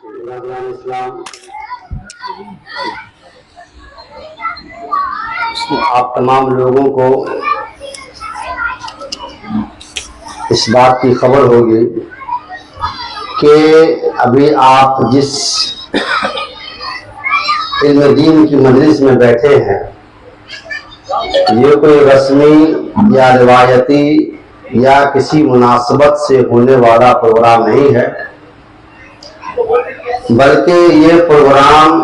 اسلام آپ تمام لوگوں کو اس بات کی خبر ہوگی کہ ابھی آپ جس علم دین کی مجلس میں بیٹھے ہیں یہ کوئی رسمی یا روایتی یا کسی مناسبت سے ہونے والا پروگرام نہیں ہے، بلکہ یہ پروگرام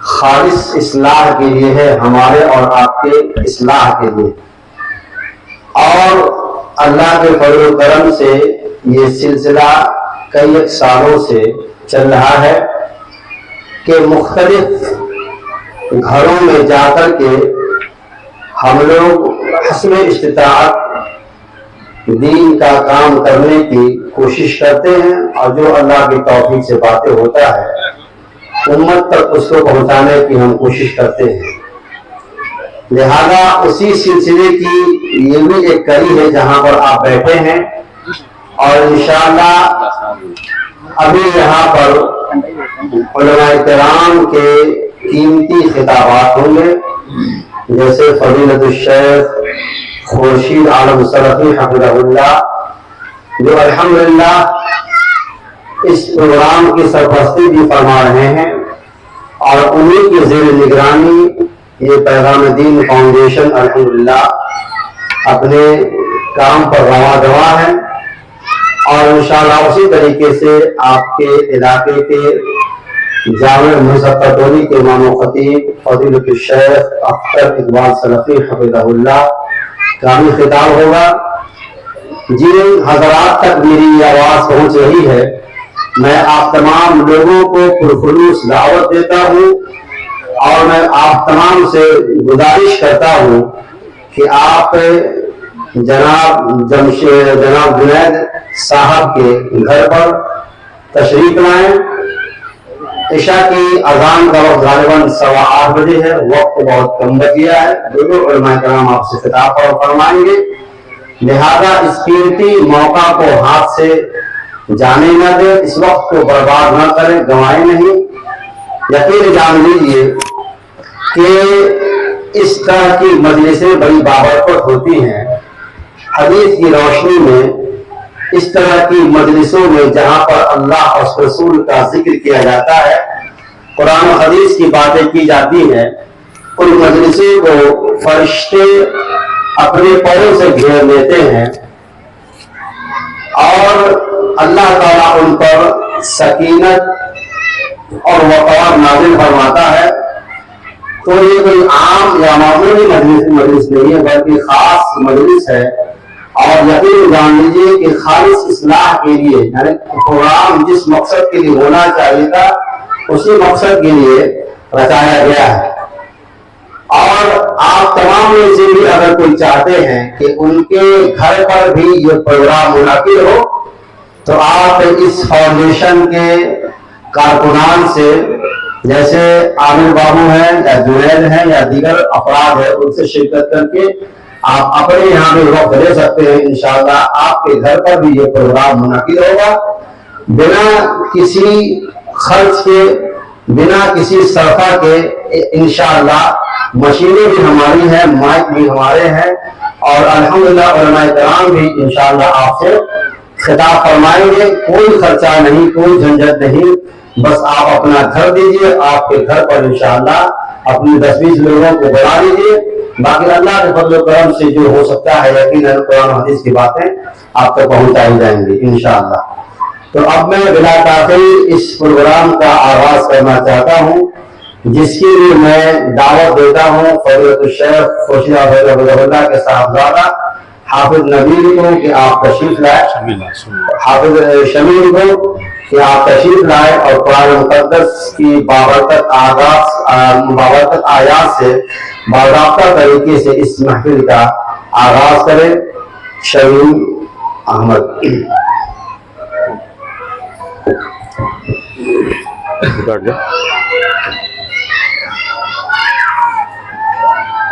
خالص اصلاح کے لیے ہے، ہمارے اور آپ کے اصلاح کے لیے۔ اور اللہ کے فضل و کرم سے یہ سلسلہ کئی ایک سالوں سے چل رہا ہے کہ مختلف گھروں میں جا کر کے ہم لوگ حسب استطاعت دین کا کام کرنے کی کوشش کرتے ہیں، اور جو اللہ کی توفیق سے باتیں ہوتا ہے امت تک اس کو پہنچانے کی ہم کوشش کرتے ہیں۔ لہذا اسی سلسلے کی یہ بھی ایک کڑی ہے جہاں پر آپ بیٹھے ہیں، اور انشاءاللہ ابھی یہاں پر علماء کرام کے قیمتی خطابات ہوں گے، جیسے فضیلت الشیخ خورشید عالم سلفی حفظہ اللہ، جو الحمدللہ اس پروگرام کی سرپرستی بھی فرما رہے ہیں، اور انہی کی زیر نگرانی یہ پیغام دین فاؤنڈیشن الحمدللہ اپنے کام پر رواں ہے۔ اور انشاءاللہ اسی طریقے سے آپ کے علاقے کے جامع مہذب پٹولی کے امام و خطیب فضیلت الشیخ اختر اقبال سلفی حفظہ اللہ کا بھی خطاب ہوگا۔ جن حضرات تک میری یہ آواز پہنچ رہی ہے میں آپ تمام لوگوں کو پرخلوص دعوت دیتا ہوں، اور میں آپ تمام سے گزارش کرتا ہوں کہ آپ جناب جنید صاحب کے گھر پر تشریف لائیں۔ عشاء کی اذان کا وقت غالباً 8:15 بجے ہے، وقت بہت کم بچ گیا ہے، جو علماء کرام آپ سے خطاب فرمائیں گے، لہذا اس قیمتی موقع کو ہاتھ سے جانے نہ دیں، اس وقت کو برباد نہ کریں، گنوائیں نہیں۔ یقین جان لیجیے کہ اس طرح کی مجلسیں بڑی بابرکت ہوتی ہیں۔ حدیث کی روشنی میں اس طرح کی مجلسوں میں جہاں پر اللہ اور اس رسول کا ذکر کیا جاتا ہے، قرآن و حدیث کی باتیں کی جاتی ہیں، ان مجلسوں کو فرشتے اپنے پروں سے گھیر لیتے ہیں، اور اللہ تعالیٰ ان پر سکینت اور وقار نازل فرماتا ہے۔ تو یہ کوئی عام یا معمولی مجلس نہیں ہے، بلکہ خاص مجلس ہے، اور یقین جان لیجیے کہ خالص اصلاح کے لیے، یعنی پروگرام جس مقصد کے لیے ہونا چاہیے تھا اسی مقصد کے لیے رچایا گیا ہے۔ اور آپ تمام میں سے بھی اگر کوئی چاہتے ہیں کہ ان کے گھر پر بھی یہ پروگرام منعقد ہو تو آپ اس فاؤنڈیشن کے کارکنان سے، جیسے عامر بابو ہیں یا جنید ہیں یا دیگر افراد ہیں، ان سے شرکت کر کے آپ اپنے یہاں بھی وقت لے سکتے ہیں۔ انشاءاللہ آپ کے گھر پر بھی یہ پروگرام منعقد ہوگا، بنا کسی خرچ کے، بنا کسی صرفہ کے۔ انشاءاللہ مشینیں بھی ہماری ہیں، مائک بھی ہمارے ہیں، اور الحمدللہ علماء کرام بھی انشاءاللہ آپ سے خطاب فرمائیں گے۔ کوئی خرچہ نہیں، کوئی جھنجھٹ نہیں، بس آپ اپنا گھر دیجئے، آپ کے گھر پر انشاءاللہ اپنی 10-20 لوگوں کو بلا لیجئے، باقی اللہ کے فضل و کرم سے جو ہو سکتا ہے یقیناً قرآن و حدیث کی باتیں آپ تک پہنچائی جائیں گی انشاءاللہ۔ تو اب میں بلا تاخیر اس پروگرام کا آغاز کرنا چاہتا ہوں، جس کے لیے میں دعوت دیتا ہوں فضیلت الشیخ خورشید حفظہ اللہ کے صاحبزادہ حافظ نبیل کو کہ آپ تشریف لائے، حافظ شمیل کو کہ آپ تشریف لائے، اور قرآن مقدس کی بابرکت آیات سے باضابطہ طریقے سے اس محفل کا آغاز کریں۔ شمیم احمد۔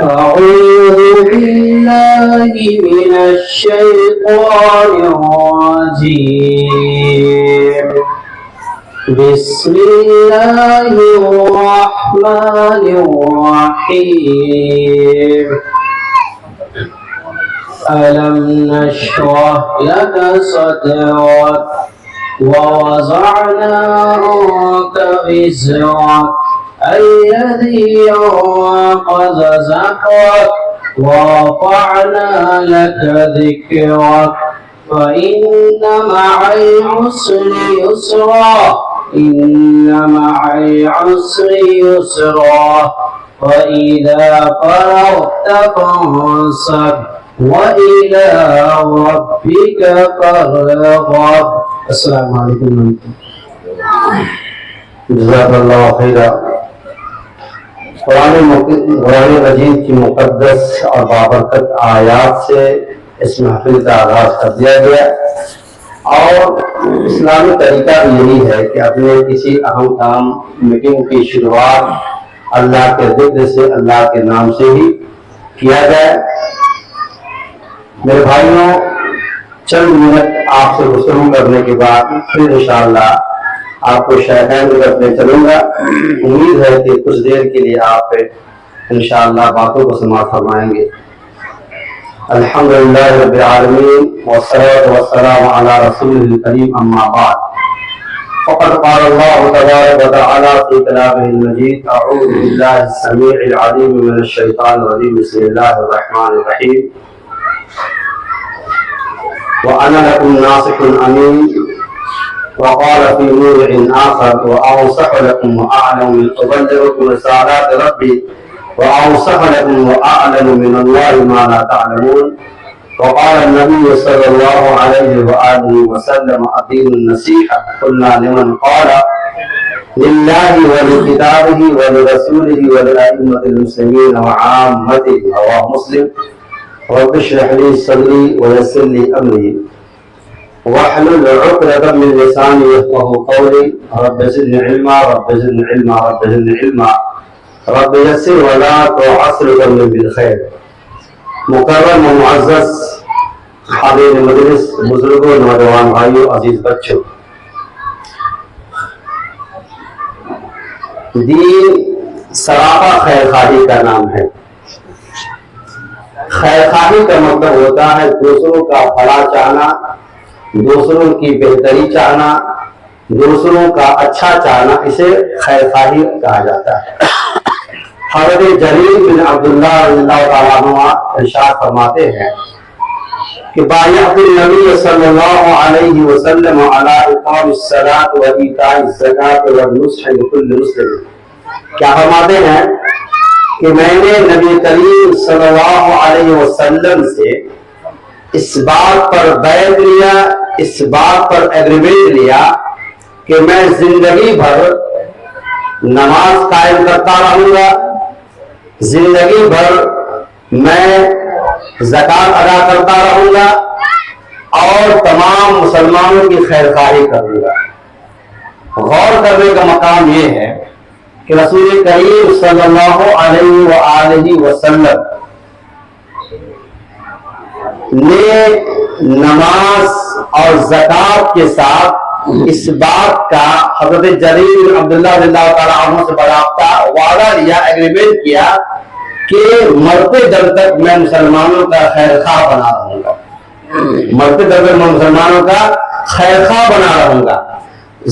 أعوذ بالله من الشيطان الرجيم بسم الله الرحمن الرحيم ألم نشرح لك صدرك ووضعنا عنك وزرك الذي أنقض ظهرك ورفعنا لك ذكرك فإن مع العسر يسرا إن مع العسر يسرا وإذا فرغت فانصب وإلى ربك فارغب. السلام علیکم. جزاک اللہ خیرا. قرآن مجید کی مقدس اور بابرکت آیات سے اس محفل کا آغاز کر دیا گیا، اور اسلامی طریقہ بھی یہی ہے کہ اپنے کسی اہم کام میٹنگ کی شروعات اللہ کے ذکر سے، اللہ کے نام سے ہی کیا جائے. میرے بھائیوں، چند منٹ آپ سے گفتگو کرنے کے بعد پھر انشاءاللہ آپ کو شیخین کی طرف لے چلوں گا. امید ہے کہ کچھ دیر کے لیے آپ انشاءاللہ باتوں کو سماعت فرمائیں گے. الحمدللہ رب العالمین والصلاة والسلام علی رسول الکریم، اما بعد فقد قال اللہ تبارک وتعالی فی کلامہ المجید اعوذ باللہ السمیع العلیم من الشیطان الرجیم بسم اللہ الرحمن الرحیم وَأَنَا لَكُمْ نَاصِحٌ أَمِينٌ وقال في موضع آخر وأنصح لكم وأعلم من أبلغكم رسالات ربي وأنصح لكم وأعلم من الله ما لا تعلمون. وقال النبي صلى الله عليه وآله وسلم الدين النصيحة. قلنا لمن؟ قال لله ولكتابه ولرسوله ولأئمة المسلمين وعامته. رواه مسلم. رب اشرح لي صدري ويسر لي أمري واحلل عقدة من لساني يفقهوا قولي. رب زدني علما رب زدني علما رب زدني علما رب يسر ولا تعسر ويسر بالخير. مکرم و معزز حاضرین مجلس، بزرگوں، نوجوان بھائیوں، عزیز بچوں، دین سراپا خیر خواہی کا نام ہے. خیر خواہی کا مطلب ہوتا ہے دوسروں کا بھلا چاہنا، دوسروں کی بہتری چاہنا، دوسروں کا اچھا چاہنا. اسے خیر خواہی کہا جاتا ہے. حضرت جریر بن عبداللہ رضی اللہ تعالیٰ عنہ ارشاد فرماتے ہیں کہ بایعت النبی صلی اللہ علیہ وسلم علی اقام الصلاۃ و ایتاء الزکاۃ والنصح لکل مسلم. کیا فرماتے ہیں کہ میں نے نبی کریم صلی اللہ علیہ وسلم سے اس بات پر بیعت لیا، اس بات پر ایگریمنٹ لیا کہ میں زندگی بھر نماز قائم کرتا رہوں گا، زندگی بھر میں زکات ادا کرتا رہوں گا اور تمام مسلمانوں کی خیر خواہی کروں گا. غور کرنے کا مقام یہ ہے کہ رسول کریم صلی اللہ علیہ وآلہ وسلم نے نماز اور زکات کے ساتھ اس بات کا حضرت جریر بن عبداللہ رضی اللہ تعالیٰ عنہ سے باضابطہ وعدہ لیا، ایگریمنٹ کیا کہ مرتے دم تک میں مسلمانوں کا خیر خواہ بنا رہوں گا، مرتے دم تک میں مسلمانوں کا خیر خواہ بنا رہوں گا.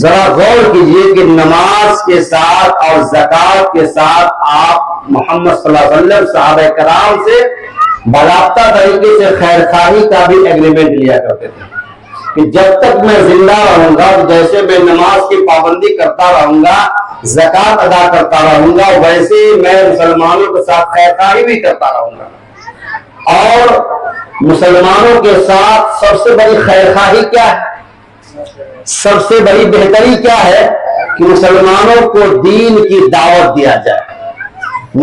ذرا غور کیجئے کہ نماز کے ساتھ اور زکات کے ساتھ آپ محمد صلی اللہ علیہ وسلم صحابہ کرام سے باضابطہ طریقے سے خیر خواہی کا بھی ایگریمنٹ لیا کرتے تھے کہ جب تک میں زندہ رہوں گا، جیسے میں نماز کی پابندی کرتا رہوں گا، زکات ادا کرتا رہوں گا، ویسے میں مسلمانوں کے ساتھ خیر خواہی بھی کرتا رہوں گا. اور مسلمانوں کے ساتھ سب سے بڑی خیر خواہی کیا ہے، سب سے بڑی بہتری کیا ہے کہ مسلمانوں کو دین کی دعوت دیا جائے،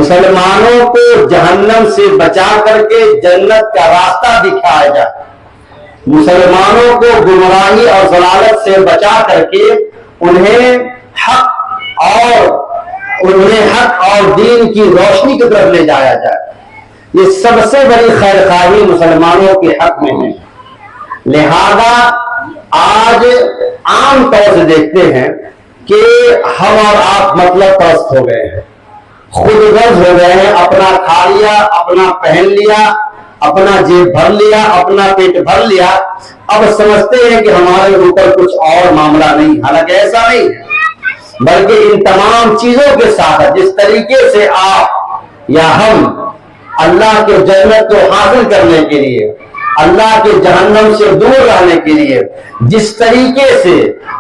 مسلمانوں کو جہنم سے بچا کر کے جنت کا راستہ دکھایا جائے، مسلمانوں کو گمراہی اور ضلالت سے بچا کر کے انہیں حق اور دین کی روشنی کی طرف لے جایا جائے. یہ سب سے بڑی خیر خواہی مسلمانوں کے حق میں ہے. لہذا آج عام طور سے دیکھتے ہیں کہ ہم اور آپ مطلب پرست ہو گئے ہیں، خود غرض ہو گئے ہیں، اپنا کھا لیا، اپنا پہن لیا، اپنا جیب بھر لیا، اپنا پیٹ بھر لیا، اب سمجھتے ہیں کہ ہمارے اوپر کچھ اور معاملہ نہیں، حالانکہ ایسا نہیں ہے، بلکہ ان تمام چیزوں کے ساتھ جس طریقے سے آپ یا ہم اللہ کے جنت کو حاصل کرنے کے لیے، اللہ کے جہنم سے دور رہنے کے لیے جس طریقے سے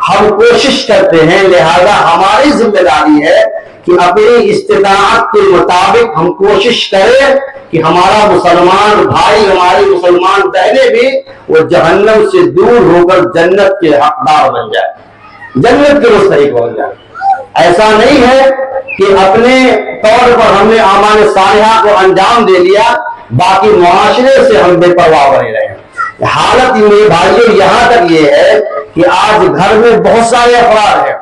ہم کوشش کرتے ہیں، لہذا ہماری ذمہ داری ہے کہ اپنی استطاعت کے مطابق ہم کوشش کریں کہ ہمارا مسلمان بھائی، ہماری مسلمان بہنیں بھی وہ جہنم سے دور ہو کر جنت کے حقدار بن جائے، جنت کے مستحق بن جائے۔ ایسا نہیں ہے کہ اپنے طور پر ہم نے اعمال صالحہ کو انجام دے لیا، باقی معاشرے سے ہم بے پرواہ بنے رہے۔ حالت میرے بھائیوں یہاں تک یہ ہے کہ آج گھر میں بہت سارے افراد ہیں،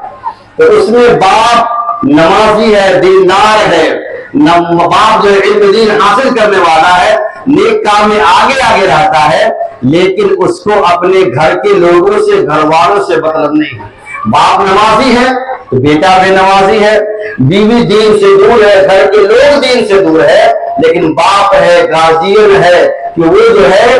تو اس میں باپ نمازی ہے، دیندار ہے، باپ جو علم دین حاصل کرنے والا ہے، نیک کام میں آگے رہتا ہے، لیکن اس کو اپنے گھر کے لوگوں سے، گھر والوں سے مطلب نہیں ہے۔ باپ نمازی ہے تو بیٹا بے نمازی ہے، بیوی دین سے دور ہے، گھر کے لوگ دین سے دور ہے، لیکن باپ ہے، گارجین ہے کہ وہ جو ہے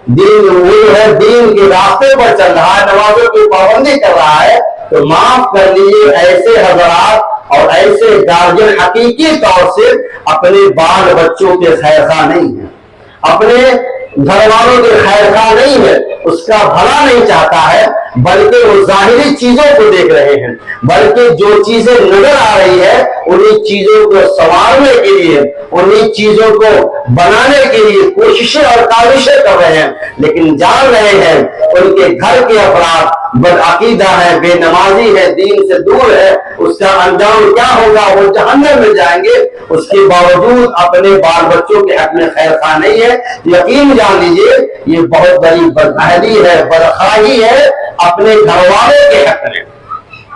دین کے راستے پر چل رہا ہے، نمازوں کی پابندی کر رہا ہے، تو معاف کر لیجیے، ایسے حضرات اور ایسے گارجین حقیقی طور سے اپنے بال بچوں کے خیر خواہ نہیں ہے، اپنے گھر والوں کے خیر خواہ نہیں ہے، اس کا بھلا نہیں چاہتا ہے، بلکہ وہ ظاہری چیزوں کو دیکھ رہے ہیں، بلکہ جو چیزیں نظر آ رہی ہے انہیں چیزوں کو سنوارنے کے لیے، انہیں چیزوں کو بنانے کے لیے کوششیں اور کاوشیں کر رہے ہیں، لیکن جان رہے ہیں ان کے گھر کے افراد بدعقیدہ ہے، بے نمازی ہے، دین سے دور ہے، اس کا انجام کیا ہوگا؟ وہ جہنم میں جائیں گے۔ اس کے باوجود اپنے بال بچوں کے حق میں خیر خواہ نہیں ہے، یقین جان لیجیے یہ بہت بڑی بدعہدی ہے، بدخواہی ہے اپنے گھر والوں کے حق میں۔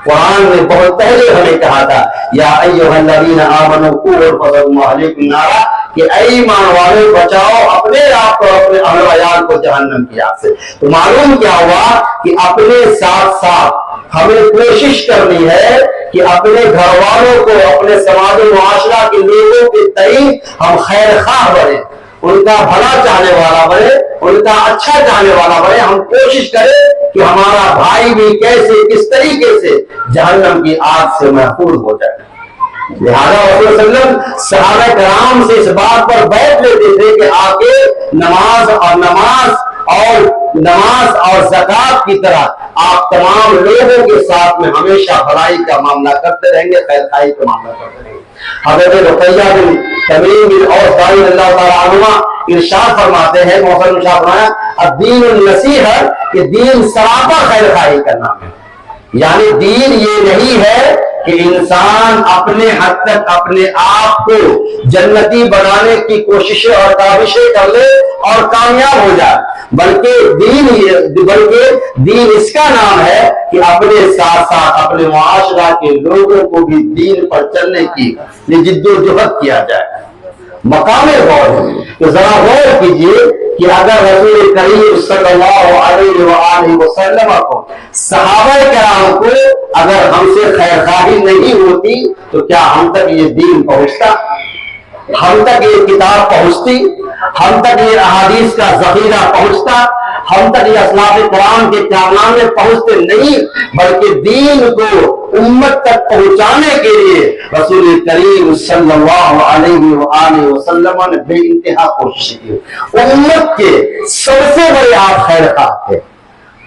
قرآن نے بہت پہلے ہمیں کہا تھا یا ایھا الذین آمنوا قوا انفسکم واہلیکم نارا، کہ اے ایمان والے بچاؤ اپنے آپ کو، اپنے اہل و عیال کو جہنم کی آگ سے۔ تو معلوم کیا ہوا کہ اپنے ساتھ ساتھ ہمیں کوشش کرنی ہے کہ اپنے گھر والوں کو، اپنے سماج و معاشرہ کے لوگوں کے تئیں ہم خیر خواہ بنے، ان کا بھلا چاہنے والا بنے، ان کا اچھا چاہنے والا بنے۔ ہم کوشش کریں کہ ہمارا بھائی بھی کیسے، کس طریقے سے جہنم کی آگ سے محفوظ ہو جائے۔ لہذا رسول صلی اللہ علیہ وسلم صحابہ کرام سے اس بات پر بیعت لیتے تھے کہ آگے نماز اور زکات کی طرح آپ تمام لوگوں کے ساتھ میں ہمیشہ بھلائی کا معاملہ کرتے رہیں گے، خیر خواہی کا معاملہ کرتے رہیں گے۔ حضرت رقیہ بن تمیم بن اوس رضی اللہ تعالی عنہما ارشاد فرماتے ہیں، محترم ارشاد فرمایا الدین النصیحہ، کہ دین سراپا خیر خواہی کا نام ہے، یعنی دین یہ نہیں ہے کہ انسان اپنے حد تک اپنے آپ کو جنتی بنانے کی کوششیں اور کاوشیں کر لے اور کامیاب ہو جائے، بلکہ دین اس کا نام ہے کہ اپنے ساتھ ساتھ اپنے معاشرہ کے لوگوں کو بھی دین پر چلنے کی جد و جہد کیا جائے۔ مقام غور ہے تو ذرا غور کیجئے کہ اگر رسول کریم صلی اللہ علیہ وآلہ وسلم کو، صحابہ کرام کو اگر ہم سے خیر خواہی نہیں ہوتی تو کیا ہم تک یہ دین پہنچتا؟ ہم تک یہ کتاب پہنچتی؟ ہم تک یہ احادیث کا ذخیرہ پہنچتا؟ ہم تک یہ اسلاف قرآن کے کارنامے پہنچتے نہیں، بلکہ دین کو امت تک پہنچانے کے لیے رسول کریم صلی اللہ علیہ وآلہ وسلم نے بے انتہا کوشش کی۔ امت کے سب سے بڑے آپ خیر خواہ تھے،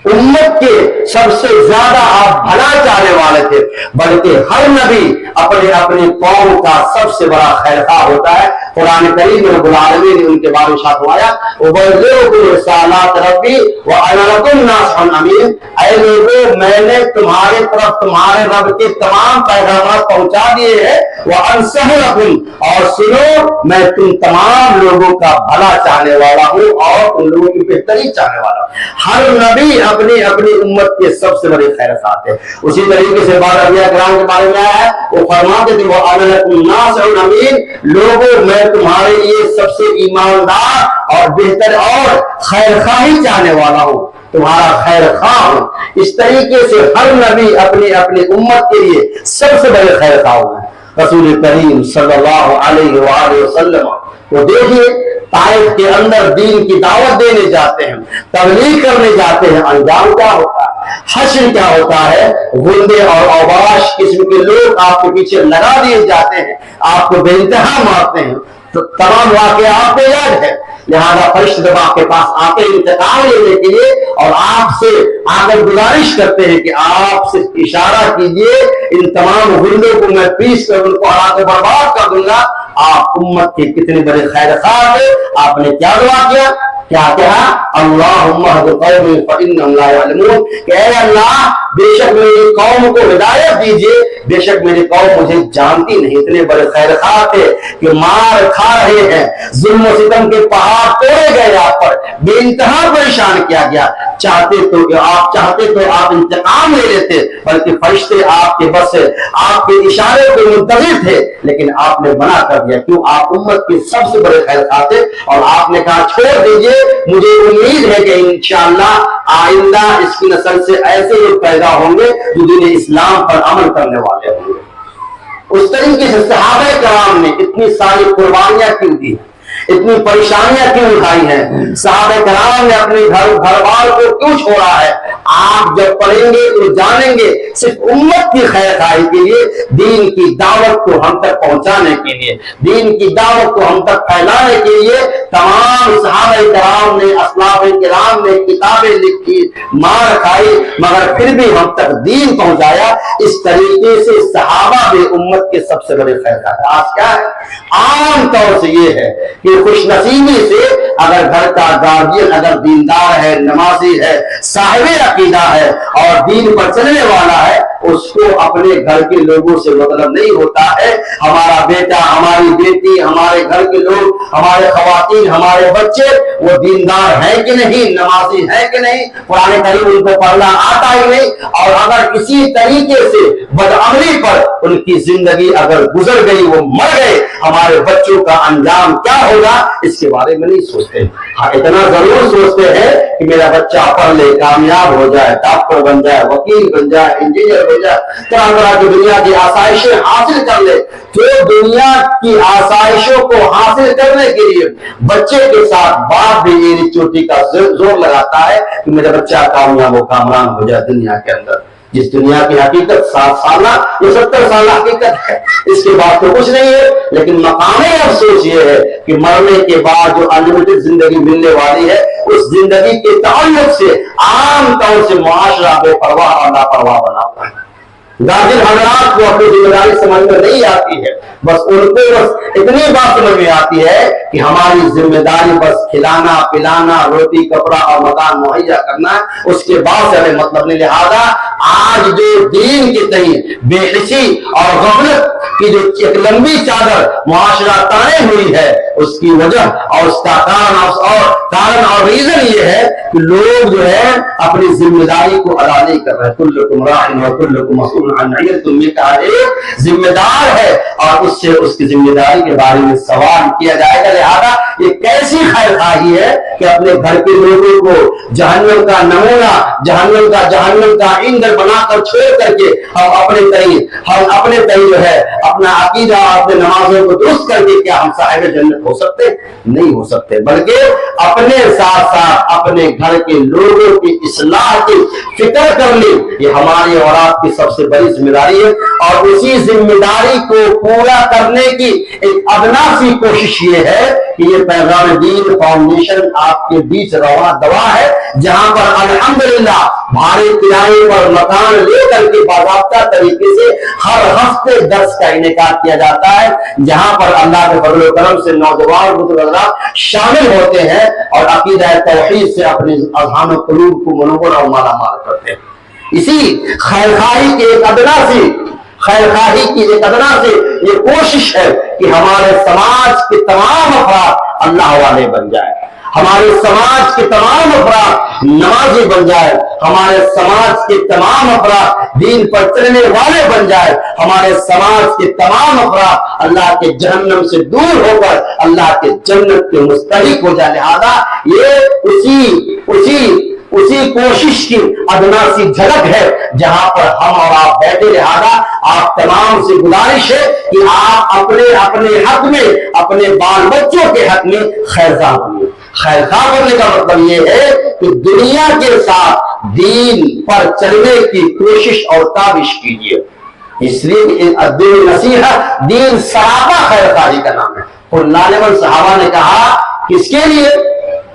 امت کے سب سے زیادہ آپ بھلا چاہنے والے تھے، بلکہ ہر نبی اپنے اپنے قوم کا سب سے بڑا خیر خواہ ہوتا ہے۔ قرآن کریم رب العالمین نے ان کے بارے میں ارشاد فرمایا وَبَلِّغُوا رِسَالَاتِ رَبِّي وَأَنَا لَكُمْ نَاصِحٌ أَمِينٌ، اے لوگوں میں نے تمہارے طرف تمہارے رب کے تمام پیغامات پہنچا دیے ہیں، وَأَنصَحُ لَكُمْ، اور سنو میں تم تمام لوگوں کا بھلا چاہنے والا ہوں اور تم لوگوں کی بہتری چاہنے والا ہوں۔ ہر نبی اپنی امت کے سب سے بڑے خیر خواہ تھے۔ اسی طریقے سے بعض انبیاء کرام کے بارے میں آیا ہے، وہ فرماتے تھے وَأَنَا لَكُمْ نَاصِحٌ أَمِينٌ، لوگوں میں تمہارے لیے سب سے ایماندار اور بہتر اور خیر خواہی چاہنے والا ہوں۔ تمہارا خیر خواہ ہوں۔ اس طریقے سے ہر نبی اپنی اپنی امت کے لیے سب سے بڑے خیر خواہ ہیں۔ رسول کریم صلی اللہ علیہ وآلہ وسلم وہ دیکھیے طائف کے اندر دین کی دعوت دینے جاتے ہیں، تبلیغ کرنے جاتے ہیں، انجام کیا ہوتا ہے؟ حشر کیا ہوتا ہے؟ غندے اور اوباش قسم کے لوگ آپ کے پیچھے لگا دیے جاتے ہیں، آپ کو بے انتہا مارتے ہیں۔ تو تمام واقعہ آپ کو یاد ہے، لہذا فرشتے جب آپ کے پاس آتے ہیں انتقام لینے کے لیے اور آپ سے آ کر گزارش کرتے ہیں کہ آپ سے اشارہ کیجئے، ان تمام غندوں کو میں پیس کر ان کو ہرا کے برباد کر دوں گا۔ آپ امت کے کتنے بڑے خیر خواہ تھے، آپ نے کیا دعا کیا؟ کیا کہا؟ اللہم اہد قومی فانہم لا یعلمون، کہ اے اللہ بے شک میری قوم کو ہدایت دیجئے، بے شک میری قوم مجھے جانتی نہیں۔ اتنے بڑے خیر خواہ تھے کہ مار کھا رہے ہیں، ظلم و ستم کے پہاڑ توڑے گئے آپ پر، بے انتہا پریشان کیا گیا، چاہتے تو آپ انتقام لے لیتے، بلکہ فرشتے آپ کے بس آپ کے اشارے پہ منتظر تھے، لیکن آپ نے منع کر دیا۔ کیوں؟ آپ امت کے سب سے بڑے خیر خواہ تھے، اور آپ نے کہا چھوڑ دیجئے، مجھے امید ہے کہ انشاءاللہ آئندہ اس کی نسل سے ایسے لوگ پیدا ہوں گے جو دین اسلام پر عمل کرنے والے ہوں گے۔ اس طریقے سے صحابہ کرام نے اتنی ساری قربانیاں کیوں دی، اتنی پریشانیاں کیوں اٹھائی ہیں؟ صحابہ کرام نے اپنے گھر بار کو کیوں چھوڑا ہے؟ آپ جب پڑھیں گے تو جانیں گے، صرف امت کی خیر خواہی کے لیے، دین کی دعوت کو ہم تک پہنچانے کے لیے، دین کی دعوت کو ہم تک پھیلانے کے لیے تمام صحابہ کرام نے، اسلاف کرام نے کتابیں لکھی، مار کھائی، مگر پھر بھی ہم تک دین پہنچایا۔ اس طریقے سے صحابہ بھی امت کے سب سے بڑے خیر خواہ۔ آج کیا ہے؟ عام طور سے یہ ہے کہ خوش نصیبی سے اگر گھر کا گارجین اگر دیندار ہے، نمازی ہے، صاحب عقیدہ ہے اور دین پر چلنے والا ہے، اس کو اپنے گھر کے لوگوں سے مطلب نہیں ہوتا ہے۔ ہمارا بیٹا، ہماری بیٹی، ہمارے گھر کے لوگ، ہمارے خواتین، ہمارے بچے وہ دیندار ہے کہ نہیں، نمازی ہے کہ نہیں، قرآن کریم ان کو پڑھنا آتا ہی نہیں، اور اگر کسی طریقے سے بدعملی پر ان کی زندگی اگر گزر گئی، وہ مر گئے، ہمارے بچوں کا انجام کیا ہوگا اس کے بارے میں نہیں سوچتے۔ ہاں اتنا ضرور سوچتے ہیں کہ میرا بچہ پڑھ لے، کامیاب ہو جائے، ڈاکٹر بن جائے، وکیل بن جائے، انجینئر بن جائے، طرح طرح کی دنیا کی آسائشیں حاصل کر لے۔ جو دنیا کی آسائشوں کو حاصل کرنے کے لیے بچے کے ساتھ باپ بھی ایڑی چوٹی کا زور لگاتا ہے کہ میرا بچہ کامیاب و کامران ہو جائے دنیا کے اندر۔ جس دنیا کی حقیقت 60 سالہ یا 70 سالہ حقیقت ہے، اس کے بعد تو کچھ نہیں ہے، لیکن مقام افسوس یہ ہے کہ مرنے کے بعد جو انلمیٹڈ زندگی ملنے والی ہے، اس زندگی کے تعلق سے عام طور سے معاشرہ بے پرواہ اور لاپرواہ بناتا ہے۔ گارجین حضرات کو اپنی ذمہ داری سمجھ میں نہیں آتی ہے، بس ان کو بس اتنی بات سمجھ میں آتی ہے کہ ہماری ذمہ داری بس کھلانا پلانا، روٹی کپڑا اور مکان مہیا کرنا ہے، اس کے بعد سے ہمیں مطلب نہیں۔ لہٰذا آج جو دین کے تئیں بے حسی اور غفلت کی جو ایک لمبی چادر معاشرہ تانے ہوئی ہے، اس کی وجہ اور اس کا کارن اور ریزن یہ ہے کہ لوگ جو ہے اپنی ذمہ داری کو ادا نہیں کر رہے۔ کلکم راع و کلکم مسئول عن رعیتکم، یہ کہا ایک ذمہ دار ہے اور اس سے اس کی ذمہ داری کے بارے میں سوال کیا جائے گا۔ لہذا یہ کیسی خیر خواہی ہے کہ اپنے گھر کے لوگوں کو جہنم کا نمونہ، جہنم کا ایندھن بنا کر چھوڑ کر کے ہم اپنے تئیں جو ہے اپنا عقیدہ، اپنے نمازوں کو درست کر کے کیا ہم صاحب جنت ہو سکتے؟ نہیں ہو سکتے، بلکہ اپنے ساتھ ساتھ اپنے گھر کے لوگوں کی اصلاح کی فکر کر لی، یہ ہماری اور آپ کی سب سے بڑی ذمہ داری ہے۔ اور اسی ذمہ داری کو پورا کرنے کی ایک ادنا سی کوشش یہ ہے کہ یہ پیغام دین فاؤنڈیشن آپ کے بیچ رواں دوا ہے، جہاں پر الحمدللہ بھارے کرائے پر مکان لے کر کے باضابطہ طریقے سے ہر ہفتے درس کا انعقاد کیا جاتا ہے، جہاں پر اللہ کے فضل و کرم سے نوجوان بزرگ شامل ہوتے ہیں اور عقیدہ توحید سے اپنے اذہان و قلوب کو منور اور مالا مال کرتے ہیں۔ اسی خیر خواہی کی ایک ادنا سے یہ کوشش ہے کہ ہمارے سماج کے تمام افراد اللہ والے بن جائیں، ہمارے سماج کے تمام افراد نمازی بن جائے، ہمارے سماج کے تمام افراد دین پر چلنے والے بن جائے، ہمارے سماج کے تمام افراد اللہ کے جہنم سے دور ہو کر اللہ کے جنت کے مستحق ہو جائے۔ لہذا یہ اسی کوشش کی ادنا سی جھلک ہے جہاں پر ہم اور آپ بیٹھے. لہذا آپ تمام سے گزارش ہے کہ آپ اپنے حق میں، اپنے بال بچوں کے حق میں خیر خواہ بنیے. خیر خواہ بننے کا مطلب یہ ہے کہ دنیا کے ساتھ دین پر چلنے کی کوشش اور کاوش کیجیے. اس لیے دین نصیحت، دین سراپا خیر خواہی کا نام ہے. اور نالمن صحابہ نے کہا کس کے لیے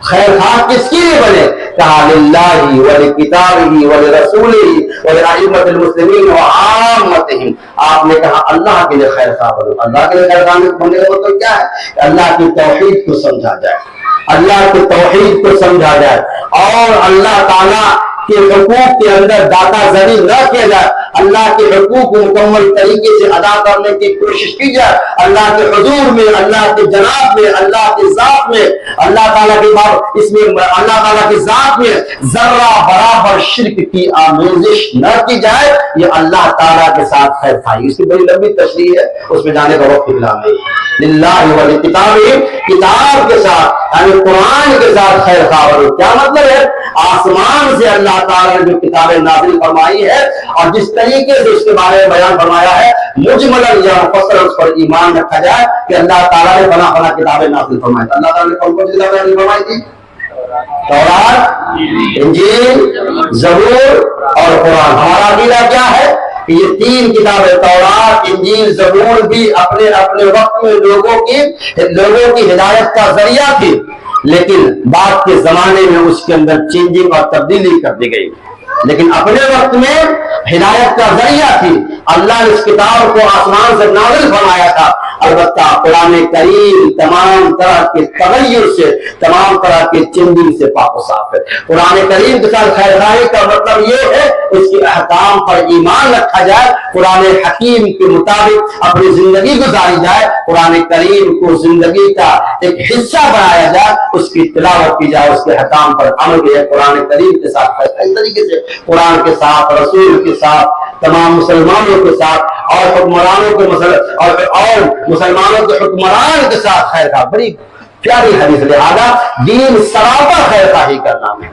خیر خواہ کس کے لیے بنے؟ کہا للہ ولکتابہ ولرسولہ ولائمۃ المسلمین وعامتہم. آپ نے کہا اللہ کے لیے خیر خواہ بنو. اللہ کے لیے خیر خواہ بننے کا مطلب کیا ہے؟ کہ اللہ کی توحید کو سمجھا جائے، اللہ کی توحید کو سمجھا جائے اور اللہ تعالیٰ کے حقوق کے اندر داتا زنی نہ کیا جائے. اللہ کے حقوق کو مکمل طریقے سے ادا کرنے کی کوشش کی جائے. اللہ کے حضور میں، اللہ کے جناب میں، اللہ کے ذات میں، اللہ تعالیٰ کے اس میں اللہ تعالیٰ کی ذات میں ذرہ برابر شرک کی آمیزش نہ کی جائے. یہ اللہ تعالیٰ کے ساتھ خیر خواہی. اس کی بڑی لمبی تشریح ہے، اس میں جانے کا وقت ملا نہیں. للہ ولکتابہ، کتاب کے ساتھ یعنی قرآن کے ساتھ خیر خواہ. کیا مطلب ہے؟ آسمان سے اللہ تعالیٰ نے جو کتابیں نازل فرمائی ہے اور جس طریقے سے اس کے بارے میں بیان فرمایا ہے، مجملاً یا مفصلاً اس پر ایمان رکھا جائے کہ اللہ تعالیٰ نے بنا بنا کتابیں نازل فرمائی. اللہ تعالیٰ نے کون کون سی کتابیں نازل فرمائی تھی؟ تورات، انجیل، زبور اور قرآن. ہمارا عقیدہ کیا ہے کہ یہ تین کتابیں تورات، انجیل، زبور بھی اپنے اپنے وقت میں لوگوں کی ہدایت کا ذریعہ تھی، لیکن بعد کے زمانے میں اس کے اندر چینجنگ اور تبدیلی کر دی گئی. لیکن اپنے وقت میں ہدایت کا ذریعہ تھی. اللہ نے اس کتاب کو آسمان سے نازل فرمایا تھا. البتہ قرآن کریم تمام طرح کے تغیر سے، تمام طرح کے چینجنگ سے پاک و صاف ہے. قرآن کریم کے ساتھ خیر خواہی کا مطلب یہ ہے اس کے احکام پر ایمان رکھا جائے، قرآن حکیم کے مطابق اپنی زندگی گزاری جائے، قرآن کریم کو زندگی کا ایک حصہ بنایا جائے، اس کی تلاوت کی جائے، اس کے حکام پر عمل کیا. قرآن کریم کے ساتھ اس طریقے سے قرآن کے ساتھ، رسول کے ساتھ، تمام مسلمانوں کے ساتھ اور حکمرانوں کے اور مسلمانوں کے حکمران کے ساتھ خیر خواہ. بڑی پیاری حدیث. لہذا دین سراپا خیر خواہی کا نام ہے.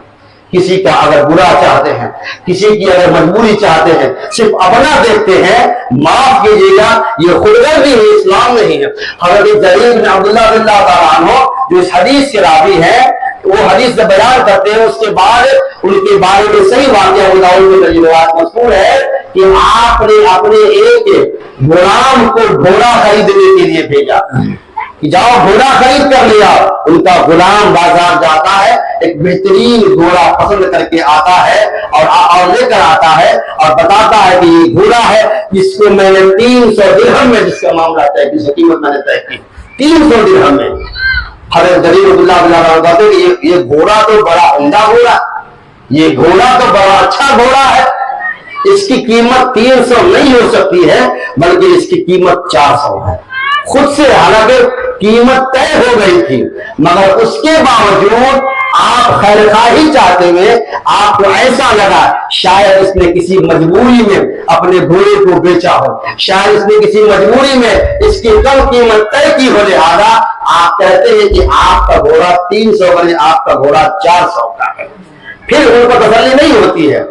کسی کا اگر برا چاہتے ہیں، کسی کی اگر مجبوری چاہتے ہیں، صرف اپنا دیکھتے ہیں، معاف کیجیے گا، یہ خودغرضی ہے، اسلام نہیں ہے. حضرت جریر بن عبداللہ رضی اللہ تعالیٰ عنہ جو اس حدیث کے راوی ہیں، وہ حدیث سے بیان کرتے ہیں. اس کے بعد ان کے بارے میں صحیح واقعہ روایت مذکور ہے کہ آپ نے اپنے ایک غلام کو گھوڑا خریدنے کے لیے بھیجا کہ جاؤ گھوڑا خرید کر لیا. ان کا غلام بازار جاتا ہے، ایک بہترین گھوڑا پسند کر کے آتا ہے اور لے کر آتا ہے اور بتاتا ہے کہ یہ گھوڑا ہے جس کو میں نے 300 درہم میں جس کا معاملہ طے کی، قیمت میں نے طے کی 300 درہم میں. حضرت جریر بن عبداللہ کہتے ہیں کہ یہ گھوڑا تو بڑا عمدہ گھوڑا، یہ گھوڑا تو بڑا اچھا گھوڑا ہے، اس کی قیمت 300 نہیں ہو سکتی ہے بلکہ اس کی قیمت 400 ہے. خود سے حالانکہ قیمت طے ہو گئی تھی، مگر اس کے باوجود آپ خیر خواہی چاہتے ہوئے آپ کو ایسا لگا شاید اس نے کسی مجبوری میں اپنے گھوڑے کو بیچا ہو، شاید اس نے کسی مجبوری میں اس کی کم قیمت طے کی ہو. لہذا آپ کہتے ہیں کہ آپ کا گھوڑا 300 بنے، آپ کا گھوڑا 400 کا ہے. پھر ان کو تسلی نہیں ہوتی ہے.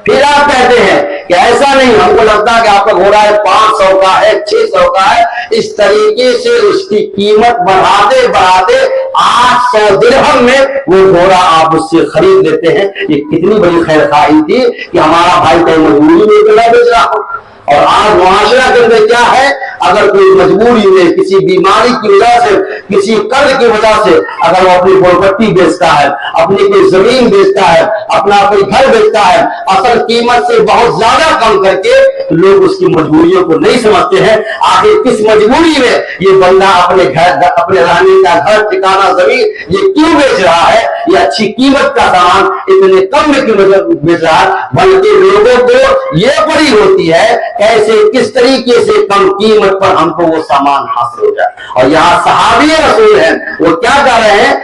پھر آپ کہتے ہیں کہ ایسا نہیں، ہم کو لگتا ہے کہ آپ کا گھوڑا ہے 500 کا ہے، 600 کا ہے. اس طریقے سے اس کی قیمت بڑھاتے بڑھاتے 800 درہم میں وہ گھوڑا آپ اس سے خرید لیتے ہیں. یہ کتنی بڑی خیر خواہی تھی کہ ہمارا بھائی کہیں مجبوری میں گھوڑا بیچ رہا ہو. اور آج معاشرہ کے اندر کیا ہے، اگر کوئی مجبوری میں کسی بیماری کی وجہ سے، کسی قرض کی وجہ سے اگر وہ اپنی پراپرٹی بیچتا ہے، اپنی کوئی زمین بیچتا ہے، اپنا کوئی گھر بیچتا ہے، اصل قیمت سے بہت زیادہ کم کر کے، لوگ اس کی مجبوریوں کو نہیں سمجھتے ہیں. آخر کس مجبوری میں یہ بندہ اپنے گھر، اپنے رہنے کا گھر، ٹھکانہ، زمین یہ کیوں بیچ رہا ہے؟ یہ اچھی قیمت کا سامان اتنے کم میں کیوں بیچ رہا ہے؟ بلکہ لوگوں کو یہ پڑی ہوتی ہے کیسے کس طریقے سے کم قیمت پر ہم کو وہ سامان حاصل ہو جائے. اور یہاں صحابی رسول ہیں، وہ کیا کر رہے ہیں،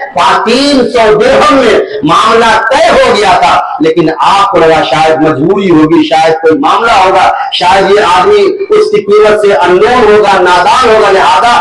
300 درہم میں معاملہ طے ہو گیا تھا، لیکن آپ کو لگا شاید مجبوری ہوگی، شاید کوئی معاملہ ہوگا، شاید یہ آدمی اس کی قیمت سے اننون ہوگا، نادان ہوگا، لہذا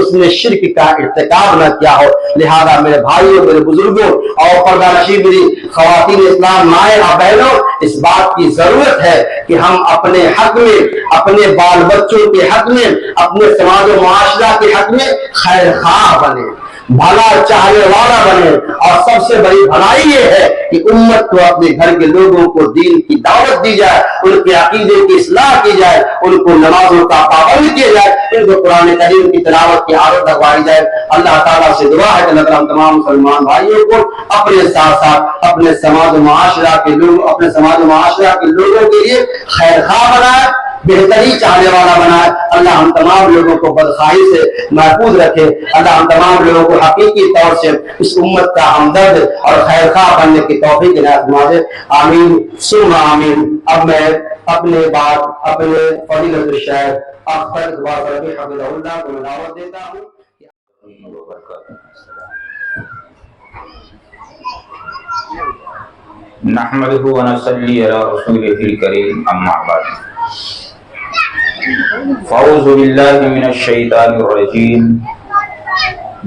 اس نے شرک کا ارتکاب نہ کیا ہو۔ لہذا میرے بھائیوں، میرے بزرگوں اور پردہ نشین میری خواتین اسلام، مائیں اور بہنوں، اس بات کی ضرورت ہے کہ ہم اپنے حق میں، اپنے بال بچوں کے حق میں، اپنے سماج و معاشرہ کے حق میں خیر خواہ بنے، بھلا چاہنے والا بنے، اور سب سے بڑی بھلائی یہ ہے کہ امت کو، اپنے گھر کے لوگوں کو دین کی دعوت دی جائے، ان کے عقیدے کی اصلاح کی جائے، ان کو نمازوں کا پابند کیا جائے، ان کو قرآن کریم کی تلاوت کی عادت لگوائی جائے۔ اللہ تعالیٰ سے دعا ہے کہ اللہ تعالیٰ ہم تمام مسلمان بھائیوں کو اپنے ساتھ ساتھ اپنے سماج و معاشرہ کے لوگوں کے لیے خیر خواہ بنائے، بہتری چاہنے والا بنائے۔ اللہ ہم تمام لوگوں کو بدخواہی سے محفوظ رکھے۔ اللہ ہم تمام لوگوں کو حقیقی طور سے اس امت کا ہمدرد اور خیر خواہ بننے کی توفیق عنایت فرمائے۔ آمین ثم آمین۔ اب میں اپنے فضیلت الشیخ اختر ربی حفظہ اللہ کو دعوت دیتا ہوں۔ نحمده ونصلي على رسوله الكريم اما بعد فاعوذ بالله من الشيطان الرجيم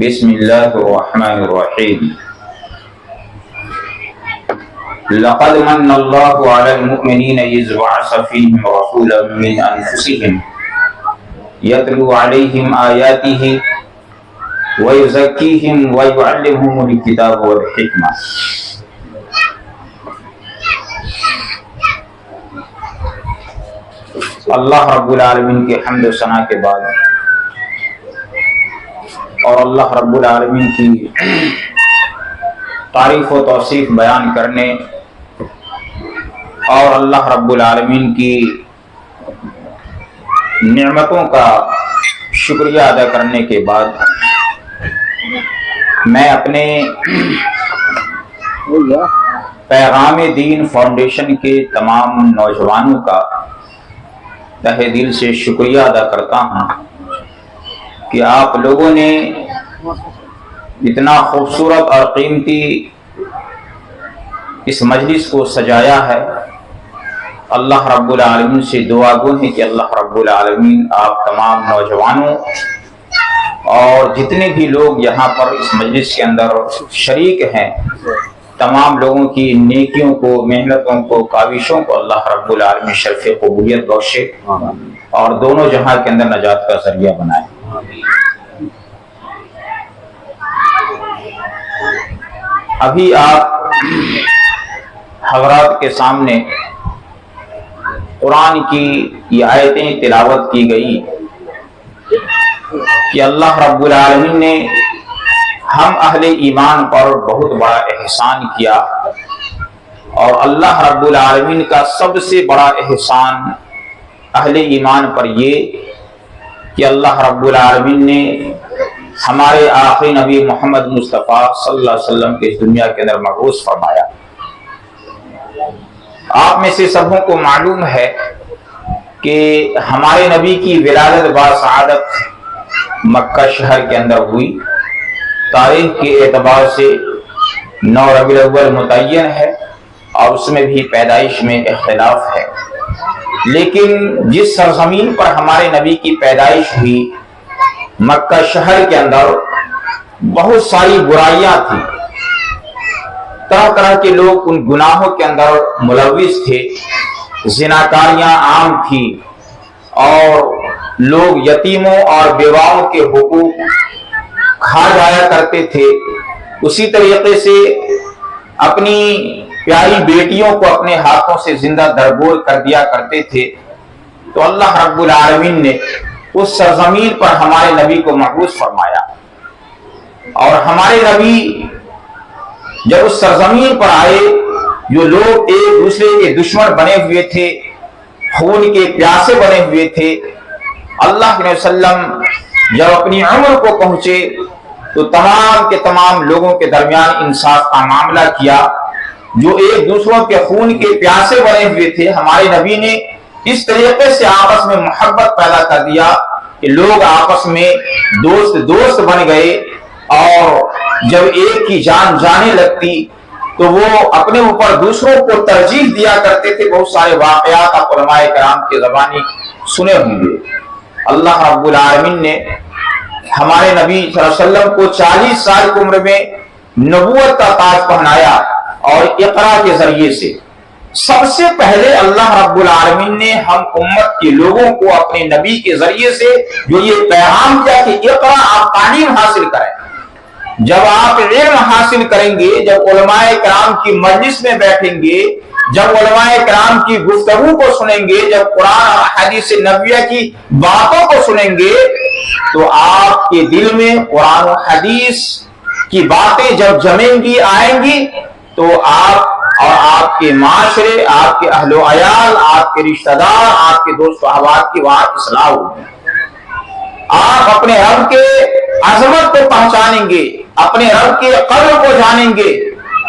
بسم الله الرحمن الرحيم لقد من الله على المؤمنين إذ بعث فيهم رسولا من أنفسهم يتلو عليهم آياته ويزكيهم ويعلمهم الكتاب والحكمة اللہ رب العالمین کے حمد و ثنا کے بعد اور اللہ رب العالمین کی تعریف و توصیف بیان کرنے اور اللہ رب العالمین کی نعمتوں کا شکریہ ادا کرنے کے بعد میں اپنے پیغام دین فاؤنڈیشن کے تمام نوجوانوں کا تہہ دل سے شکریہ ادا کرتا ہوں کہ آپ لوگوں نے اتنا خوبصورت اور قیمتی اس مجلس کو سجایا ہے۔ اللہ رب العالمین سے دعا گو ہے کہ اللہ رب العالمین آپ تمام نوجوانوں اور جتنے بھی لوگ یہاں پر اس مجلس کے اندر شریک ہیں، تمام لوگوں کی نیکیوں کو، محنتوں کو، کاوشوں کو اللہ رب العالمین شرف قبولیت بخشے اور دونوں جہاں کے اندر نجات کا ذریعہ بنائے۔ ابھی آپ حضرات کے سامنے قرآن کی یہ آیتیں تلاوت کی گئی کہ اللہ رب العالمین نے ہم اہل ایمان پر بہت بڑا احسان کیا، اور اللہ رب العالمین کا سب سے بڑا احسان اہل ایمان پر یہ کہ اللہ رب العالمین نے ہمارے آخری نبی محمد مصطفیٰ صلی اللہ علیہ وسلم کے اس دنیا کے اندر مبعوث فرمایا۔ آپ میں سے سبوں کو معلوم ہے کہ ہمارے نبی کی ولادت باسعادت مکہ شہر کے اندر ہوئی۔ تاریخ کے اعتبار سے 9 ربیع الاول متعین ہے اور اس میں بھی پیدائش میں اختلاف ہے، لیکن جس سرزمین پر ہمارے نبی کی پیدائش ہوئی مکہ شہر کے اندر بہت ساری برائیاں تھیں، طرح طرح کے لوگ ان گناہوں کے اندر ملوث تھے، زناکاریاں عام تھی اور لوگ یتیموں اور بیواؤں کے حقوق کھا جایا کرتے تھے۔ اسی طریقے سے اپنی پیاری بیٹیوں کو اپنے ہاتھوں سے زندہ درگور کر دیا کرتے تھے۔ تو اللہ رب العالمین نے اس سرزمین پر ہمارے نبی کو مبعوث فرمایا، اور ہمارے نبی جب اس سرزمین پر آئے جو لوگ ایک دوسرے کے دشمن بنے ہوئے تھے، خون کے پیاسے بنے ہوئے تھے، اللہ کے وسلم جب اپنی عمر کو پہنچے تو تمام کے تمام لوگوں کے درمیان انصاف کا معاملہ کیا۔ جو ایک دوسروں کے خون کے پیاسے بنے ہوئے تھے، ہمارے نبی نے اس طریقے سے آپس میں محبت پیدا کر دیا کہ لوگ آپس میں دوست بن گئے، اور جب ایک کی جان جانے لگتی تو وہ اپنے اوپر دوسروں کو ترجیح دیا کرتے تھے۔ بہت سارے واقعات آپ علماء کرام کی زبانی سنے ہوں گے۔ اللہ رب العالمین نے ہمارے نبی صلی اللہ علیہ وسلم کو 40 سال کی عمر میں نبوت کا تاج پہنایا، اور اقرا کے ذریعے سے سب سے پہلے اللہ رب العالمین نے ہم امت کے لوگوں کو اپنے نبی کے ذریعے سے جو یہ پیغام کیا کہ اقرا، آپ تعلیم حاصل کریں۔ جب آپ علم حاصل کریں گے، جب علماء کرام کی مجلس میں بیٹھیں گے، جب علماء کرام کی گفتگو کو سنیں گے، جب قرآن اور حدیث نبویہ کی باتوں کو سنیں گے، تو آپ کے دل میں قرآن و حدیث کی باتیں جب جمیں گی، آئیں گی، تو آپ اور آپ کے معاشرے، آپ کے اہل و عیال، آپ کے رشتہ دار، آپ کے دوست و احباب کی وہاں اصلاح ہوگی۔ آپ اپنے رب کے عظمت کو پہچانیں گے، اپنے رب کے قدر کو جانیں گے،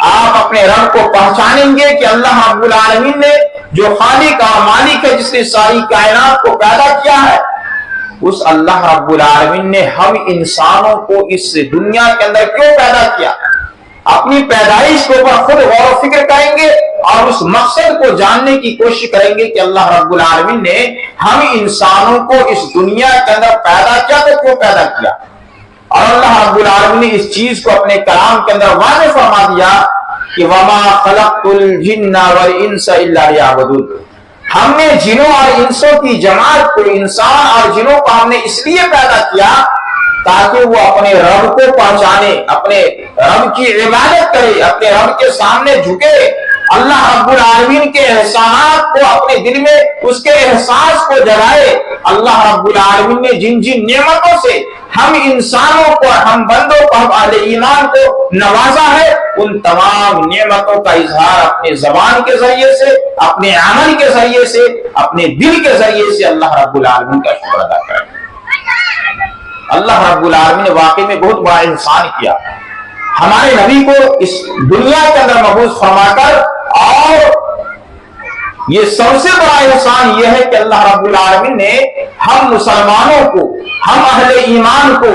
آپ اپنے رب کو پہچانیں گے کہ اللہ رب العالمین نے جو خالق اور مالک ہے، جس نے ساری کائنات کو پیدا کیا ہے، اس اللہ رب العالمین نے ہم انسانوں کو اس دنیا کے اندر کیوں پیدا کیا؟ اپنی پیدائش کے اوپر خود غور و فکر کریں گے اور اس مقصد کو جاننے کی کوشش کریں گے کہ اللہ رب العالمین نے ہم انسانوں کو اس دنیا کے اندر پیدا کیا تو کیوں پیدا کیا۔ اور اللہ رب العالمین نے اس چیز کو اپنے کلام کے اندر واضح فرما دیا کہ وَمَا خَلَقْتُ الْجِنَّ وَالْإِنسَ إِلَّا لِيَعْبُدُونِ، ہم نے جنوں اور انسوں کی جماعت کو، انسان اور جنوں کو ہم نے اس لیے پیدا کیا تاکہ وہ اپنے رب کو پہچانے، اپنے رب کی عبادت کرے، اپنے رب کے سامنے جھکے، اللہ رب العالمین کے احسانات کو اپنے دل میں اس کے احساس کو جگائے۔ اللہ رب العالمین نے جن جن نعمتوں سے ہم انسانوں کو، ہم بندوں کو، ہم اہل ایمان کو نوازا ہے، ان تمام نعمتوں کا اظہار اپنے زبان کے ذریعے سے، اپنے عمل کے ذریعے سے، اپنے دل کے ذریعے سے اللہ رب العالمین کا شکر ادا کریں۔ اللہ رب العالمین نے واقعی میں بہت بڑا احسان کیا، ہمارے نبی کو اس دنیا کے اندر مبعوث فرما کر، اور یہ سب سے بڑا احسان یہ ہے کہ اللہ رب العالمین نے ہم مسلمانوں کو، ہم اہل ایمان کو،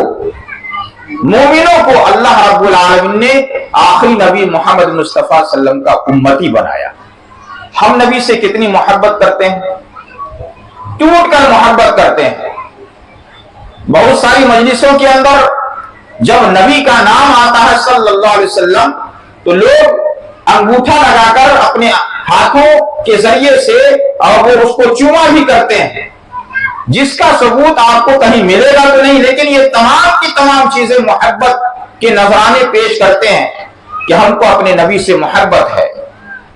مومنوں کو اللہ رب العالمین نے آخری نبی محمد مصطفیٰ صلی اللہ علیہ وسلم کا امتی بنایا۔ ہم نبی سے کتنی محبت کرتے ہیں، ٹوٹ کر محبت کرتے ہیں۔ بہت ساری مجلسوں کے اندر جب نبی کا نام آتا ہے صلی اللہ علیہ وسلم تو لوگ انگوٹھا لگا کر اپنے ہاتھوں کے ذریعے سے اور وہ اس کو چوما بھی کرتے ہیں، جس کا ثبوت آپ کو کہیں ملے گا تو نہیں، لیکن یہ تمام کی تمام چیزیں محبت کے نذرانے پیش کرتے ہیں کہ ہم کو اپنے نبی سے محبت ہے،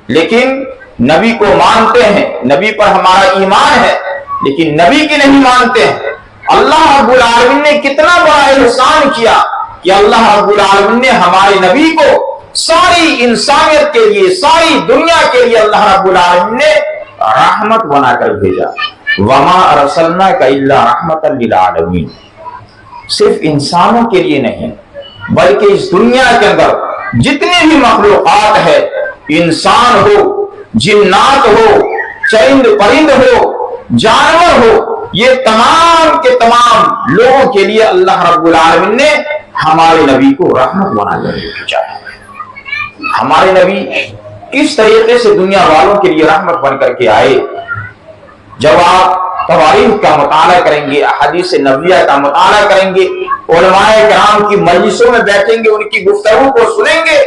لیکن نبی کو مانتے ہیں، نبی پر ہمارا ایمان ہے، لیکن نبی کی نہیں مانتے ہیں۔ اللہ رب العالمین نے کتنا بڑا احسان کیا کہ اللہ رب العالمین نے ہمارے نبی کو ساری انسانیت کے لیے، ساری دنیا کے لیے اللہ رب العالمین نے رحمت بنا کر بھیجا۔ وَمَا أَرْسَلْنَاكَ إِلَّا رَحْمَةً لِلْعَالَمِينَ، صرف انسانوں کے لیے نہیں بلکہ اس دنیا کے اندر جتنی بھی مخلوقات ہے، انسان ہو، جنات ہو، چرند پرند ہو، جانور ہو، یہ تمام کے تمام لوگوں کے لیے اللہ رب العالمین نے ہمارے نبی کو رحمت بنا کر بھیجا ہے۔ ہمارے نبی کس طریقے سے دنیا والوں کے لیے رحمت بن کر کے آئے، جب آپ تواریخ کا مطالعہ کریں گے، احادیث نبویہ کا مطالعہ کریں گے، علماء کرام کی مجلسوں میں بیٹھیں گے، ان کی گفتگو کو سنیں گے،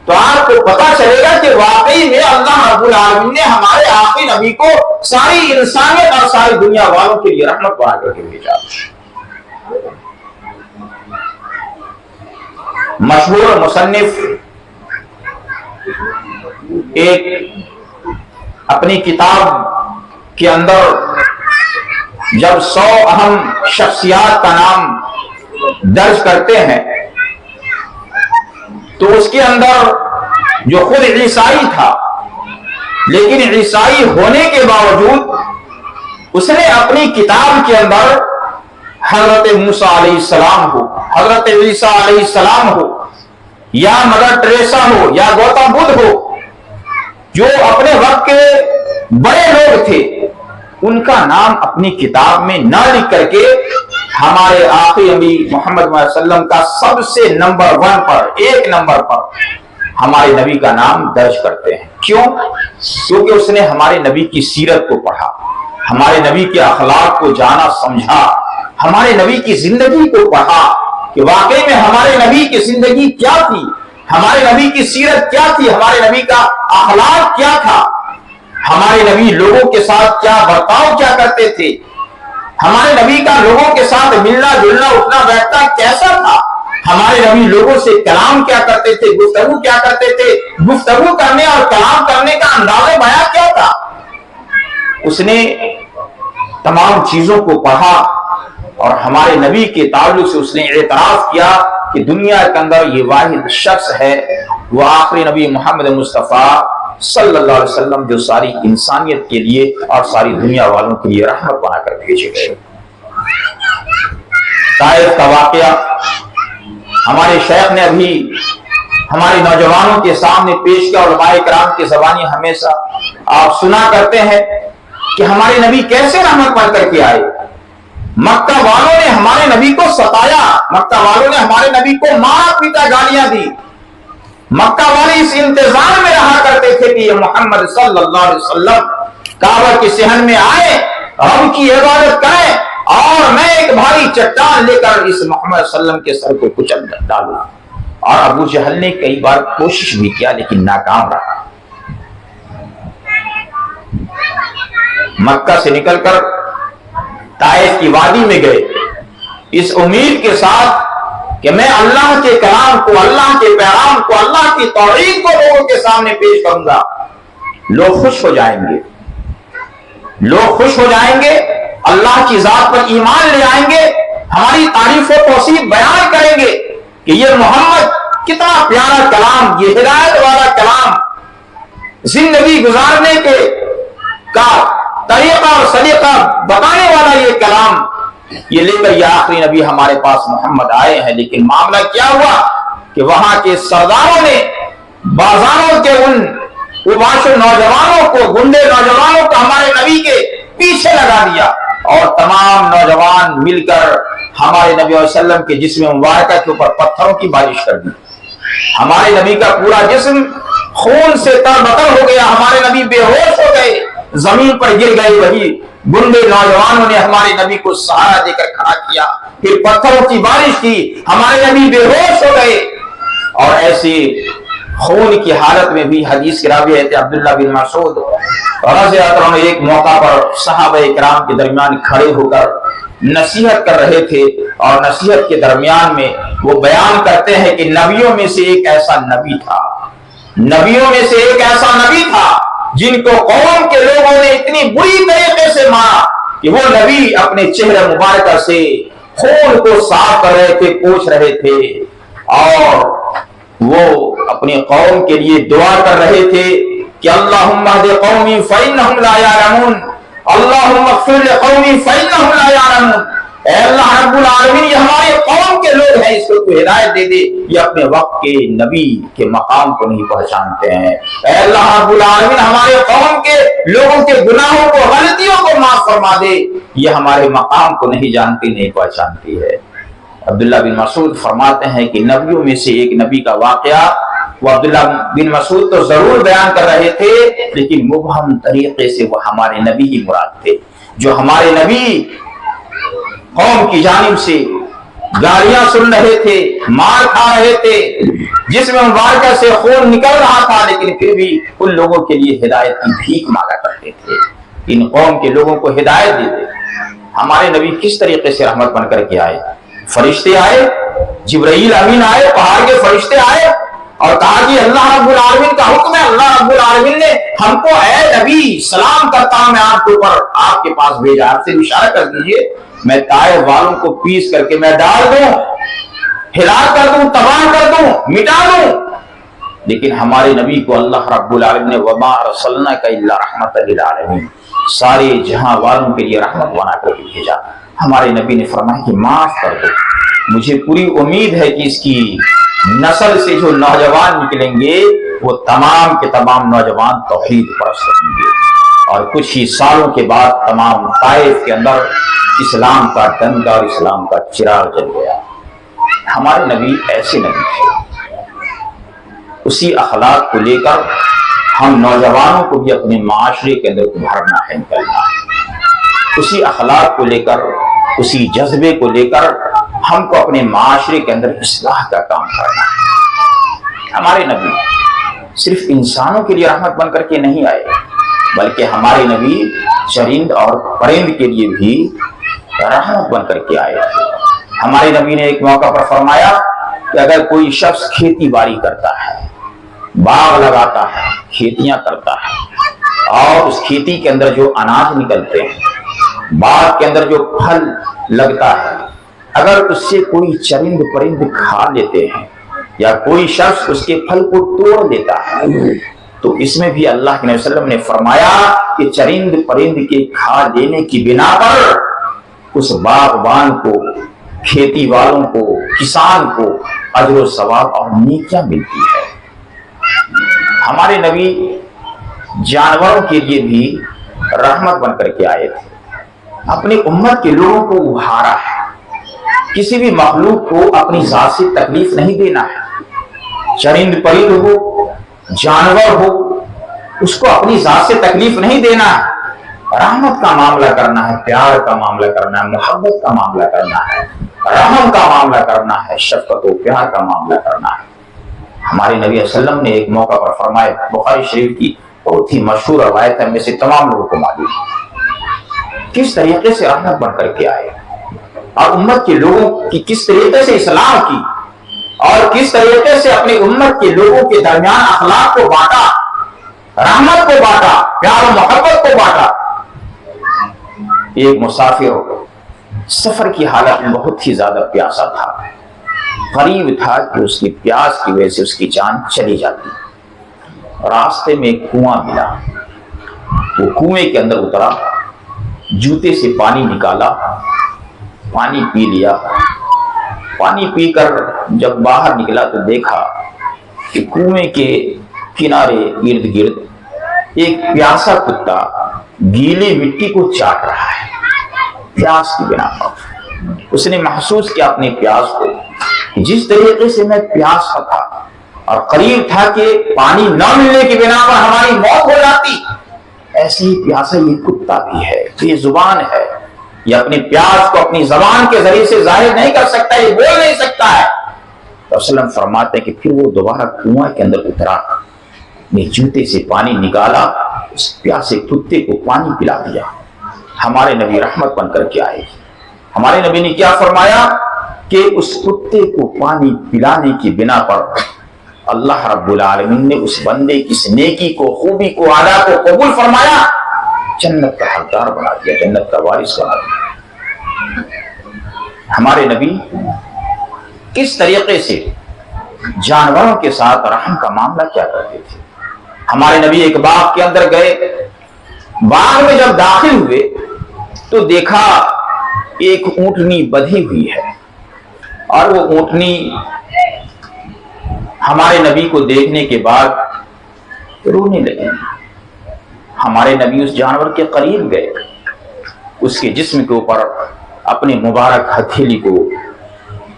تو آپ کو پتا چلے گا کہ واقعی میں اللہ رب العالمین نے ہمارے آخری نبی کو ساری انسانیت اور ساری دنیا والوں کے لیے رحمت بنا کر کے بھیجا۔ مشہور مصنف ایک اپنی کتاب کے اندر جب 100 اہم شخصیات کا نام درج کرتے ہیں تو اس کے اندر جو خود عیسائی تھا، لیکن عیسائی ہونے کے باوجود اس نے اپنی کتاب کے اندر حضرت موسیٰ علیہ السلام ہو، حضرت عیسیٰ علیہ السلام ہو، یا مدر ٹریسا ہو، یا گوتم بدھ ہو، جو اپنے وقت کے بڑے لوگ تھے، ان کا نام اپنی کتاب میں نہ لکھ کر کے ہمارے آخری نبی محمد صلی اللہ علیہ وسلم کا سب سے نمبر 1 پر، 1 نمبر پر ہمارے نبی کا نام درج کرتے ہیں۔ کیوں؟ کیونکہ اس نے ہمارے نبی کی سیرت کو پڑھا، ہمارے نبی کے اخلاق کو جانا سمجھا، ہمارے نبی کی زندگی کو پڑھا کہ واقعی میں ہمارے نبی کی زندگی کیا تھی، ہمارے نبی کی سیرت کیا تھی، ہمارے نبی کا اخلاق کیا تھا، ہمارے نبی لوگوں کے ساتھ کیا برتاؤ کیا کرتے تھے، ہمارے نبی کا لوگوں کے ساتھ ملنا جلنا اٹھنا بیٹھنا کیسا تھا، ہمارے نبی لوگوں سے کلام کیا کرتے تھے، گفتگو کیا کرتے تھے، گفتگو کرنے اور کلام کرنے کا انداز بیان کیا تھا۔ اس نے تمام چیزوں کو پڑھا اور ہمارے نبی کے تعلق سے اس نے اعتراف کیا کہ دنیا کے اندر یہ واحد شخص ہے، وہ آخری نبی محمد مصطفیٰ صلی اللہ علیہ وسلم جو ساری انسانیت کے لیے اور ساری دنیا والوں کے لیے رحمت بنا کر بھیجے گئے۔ طائف کا واقعہ ہمارے شیخ نے ابھی ہمارے نوجوانوں کے سامنے پیش کیا، علماء کرام کی زبانی ہمیشہ آپ سنا کرتے ہیں کہ ہمارے نبی کیسے رحمت بن کر کے آئے۔ مکہ والوں نے ہمارے نبی کو ستایا، مکہ والوں نے ہمارے نبی کو مارا پیٹا گالیاں دی، مکہ والے اس انتظار میں رہا کرتے تھے کہ یہ محمد صلی اللہ علیہ وسلم کعبہ کے صحن میں آئے، رب کی عبادت کریں اور میں ایک بھاری چٹان لے کر اس محمد صلی اللہ علیہ وسلم کے سر کو کچل ڈالوں۔ اور ابو جہل نے کئی بار کوشش بھی کیا لیکن ناکام رہا۔ مکہ سے نکل کر طائف کی وادی میں گئے اس امید کے ساتھ کہ میں اللہ کے کلام کو، اللہ کے پیغام کو، اللہ کی توحید کو لوگوں کے سامنے پیش کروں گا، لوگ خوش ہو جائیں گے، لوگ خوش ہو جائیں گے، اللہ کی ذات پر ایمان لے آئیں گے، ہماری تعریف و توصیف بیان کریں گے کہ یہ محمد کتنا پیارا کلام، یہ ہدایت والا کلام، زندگی گزارنے کے کا طریقہ اور سلیقہ بتانے والا یہ کلام، یہ لے کر یہ آخری نبی ہمارے پاس محمد آئے ہیں۔ لیکن معاملہ کیا ہوا کہ وہاں کے سرداروں نے بازاروں کے ان اوباش نوجوانوں کو، گنڈے نوجوانوں کو ہمارے نبی کے پیچھے لگا دیا اور تمام نوجوان مل کر ہمارے نبی علیہ وسلم کے جسم مبارکہ کے اوپر پتھروں کی بارش کر دی۔ ہمارے نبی کا پورا جسم خون سے تربتر ہو گیا، ہمارے نبی بے ہوش ہو گئے، زمین پر گر گئے۔ وہی گنڈے نوجوانوں نے ہمارے نبی کو سہارا دے کر کھڑا کیا، پھر پتھروں کی بارش کی، ہمارے نبی بے ہوش ہو گئے۔ اور ایسی خون کی حالت میں بھی حدیث کی راوی ہے عبداللہ بن مسعود رضی اللہ عنہ ایک موقع پر صحابہ کرام کے درمیان کھڑے ہو کر نصیحت کر رہے تھے، اور نصیحت کے درمیان میں وہ بیان کرتے ہیں کہ نبیوں میں سے ایک ایسا نبی تھا، نبیوں میں سے ایک ایسا نبی تھا جن کو قوم کے لوگوں نے اتنی بری طریقے سے مارا کہ وہ نبی اپنے چہرے مبارکہ سے خون کو صاف کر رہے تھے، پوچھ رہے تھے، اور وہ اپنے قوم کے لیے دعا کر رہے تھے کہ اللہم اہد قومی فإنہم لا یعلمون، اللہم اغفر لقومی فإنہم لا یعلمون۔ اے اللہ رب العالمین، یہ ہمارے قوم کے لوگ ہیں، اس کو تو ہدایت دے دے، یہ اپنے وقت کے نبی کے مقام کو نہیں پہچانتے ہیں۔ اے اللہ رب العالمین، ہمارے قوم کے لوگوں کے گناہوں کو، غلطیوں کو معاف فرما دے، یہ ہمارے مقام کو نہیں جانتی، نہیں پہچانتی ہے۔ عبداللہ بن مسعود فرماتے ہیں کہ نبیوں میں سے ایک نبی کا واقعہ، وہ عبداللہ بن مسعود تو ضرور بیان کر رہے تھے لیکن مبہم طریقے سے وہ ہمارے نبی ہی مراد تھے، جو ہمارے نبی قوم کی جانب سے گالیاں سن رہے تھے، مار کھا رہے تھے، جسم مبارکہ سے خون نکل رہا تھا، لیکن پھر بھی ان لوگوں کے لیے ہدایت کی بھیک مانگا کرتے تھے، ان قوم کے لوگوں کو ہدایت دے دے۔ ہمارے نبی کس طریقے سے رحمت بن کر کے آئے؟ فرشتے آئے، جبرائیل امین آئے، پہاڑ کے فرشتے آئے اور کہا کہ اللہ رب العالمین کا حکم ہے، اللہ رب العالمین نے ہم کو اے نبی سلام کرتا ہوں میں آپ کے اوپر آپ کے پاس بھیجا، آپ سے اشارہ کر دیجئے میں طائف والوں کو پیس کر کے میں ڈال دوں، ہلاک کر دوں، تباہ کر دوں، مٹا دوں۔ لیکن ہمارے نبی کو اللہ رب العالمین نے وما ارسلناک الا رحمۃ للعالمین، سارے جہاں والوں کے لیے رحمت بنا کر بھیجا۔ ہمارے نبی نے فرمایا کہ معاف کر دو، مجھے پوری امید ہے کہ اس کی نسل سے جو نوجوان نکلیں گے وہ تمام کے تمام نوجوان توحید پرست ہوں گے، اور کچھ ہی سالوں کے بعد تمام طائف کے اندر اسلام کا ڈنڈا اور اسلام کا چراغ جل گیا۔ ہمارے نبی ایسے نبی تھے، اسی اخلاق کو لے کر ہم نوجوانوں کو بھی اپنے معاشرے کے اندر ابھارنا ہے، نکلنا ہے، اسی اخلاق کو لے کر اسی جذبے کو لے کر ہم کو اپنے معاشرے کے اندر اصلاح کا کام کرنا ہے۔ ہمارے نبی صرف انسانوں کے لیے رحمت بن کر کے نہیں آئے، بلکہ ہمارے نبی چرند اور پرند کے لیے بھی رحمت بن کر کے آئے۔ ہمارے نبی نے ایک موقع پر فرمایا کہ اگر کوئی شخص کھیتی باڑی کرتا ہے، باغ لگاتا ہے، کھیتیاں کرتا ہے، اور اس کھیتی کے اندر جو اناج نکلتے ہیں، باغ کے اندر جو پھل لگتا ہے، اگر اس سے کوئی چرند پرند کھا لیتے ہیں یا کوئی شخص اس کے پھل کو توڑ دیتا ہے، تو اس میں بھی اللہ کے نبی صلی اللہ علیہ وسلم نے فرمایا کہ چرند پرند کے کھا لینے کی بنا پر اس باغبان کو، کھیتی والوں کو، کسان کو اجر و ثواب اور نیکیاں ملتی ہے۔ ہمارے نبی جانوروں کے لیے بھی رحمت بن کر کے آئے تھے، اپنی امت کے لوگوں کو ابھارا ہے۔ کسی بھی مخلوق کو اپنی ذات سے تکلیف نہیں دینا ہے، چرند پرند ہو، جانور ہو، اس کو اپنی ذات سے تکلیف نہیں دینا ہے، رحمت کا معاملہ کرنا ہے، پیار کا معاملہ کرنا ہے، محبت کا معاملہ کرنا ہے، رحم کا معاملہ کرنا ہے، شفقت و پیار کا معاملہ کرنا ہے۔ ہمارے نبی صلی اللہ علیہ وسلم نے ایک موقع پر فرمایا، بخاری شریف کی بہت ہی مشہور روایت ہے، میں سے تمام لوگوں کو معلوم ہے، کس طریقے سے رحمت بن کر کے آئے اور امت کے لوگوں کی کس طریقے سے اصلاح کی اور کس طریقے سے اپنی امت کے لوگوں کے درمیان اخلاق کو بانٹا، رحمت کو بانٹا، پیار و محبت کو بانٹا۔ ایک مسافر سفر کی حالت میں بہت ہی زیادہ پیاسا تھا، قریب تھا کہ اس کی پیاس کی وجہ سے اس کی جان چلی جاتی۔ راستے میں ایک کنواں ملا، وہ کنویں کے اندر اترا، جوتے سے پانی نکالا، پانی پی لیا۔ پانی پی کر جب باہر نکلا تو دیکھا کہ کنویں کے کنارے ارد گرد ایک پیاسا کتا گیلی مٹی کو چاٹ رہا ہے، پیاس کی بنا پر۔ اس نے محسوس کیا اپنی پیاس کو، جس طریقے سے میں پیاسا تھا اور قریب تھا کہ پانی نہ ملنے کی بنا پر ہماری موت ہو جاتی، ایسے ہی پیاسا یہ کتا بھی ہے، یہ زبان ہے، یہ اپنی پیاس کو اپنی زبان کے ذریعے سے ظاہر نہیں کر سکتا، یہ بول نہیں سکتا ہے۔ تو وسلم فرماتے ہیں کہ پھر وہ دوبارہ کنواں کے اندر اترا، نے جوتے سے پانی نکالا، اس پیاسے کتے کو پانی پلا دیا۔ ہمارے نبی رحمت بن کر کے آئے، ہمارے نبی نے کیا فرمایا کہ اس کتے کو پانی پلانے کی بنا پر اللہ رب العالمین نے اس بندے کی اس نیکی کو، خوبی کو، اعلیٰ کو قبول فرمایا، جنت کا حقدار بنا دیا، جنت کا وارث بنا دیا۔ ہمارے نبی کس طریقے سے جانوروں کے ساتھ رحم کا معاملہ کیا کرتے تھے۔ ہمارے نبی ایک باغ کے اندر گئے، باغ میں جب داخل ہوئے تو دیکھا ایک اونٹنی بدھی ہوئی ہے، اور وہ اونٹنی ہمارے نبی کو دیکھنے کے بعد رونے لگی۔ ہمارے نبی اس جانور کے قریب گئے، اس کے جسم کے اوپر اپنے مبارک ہتھیلی کو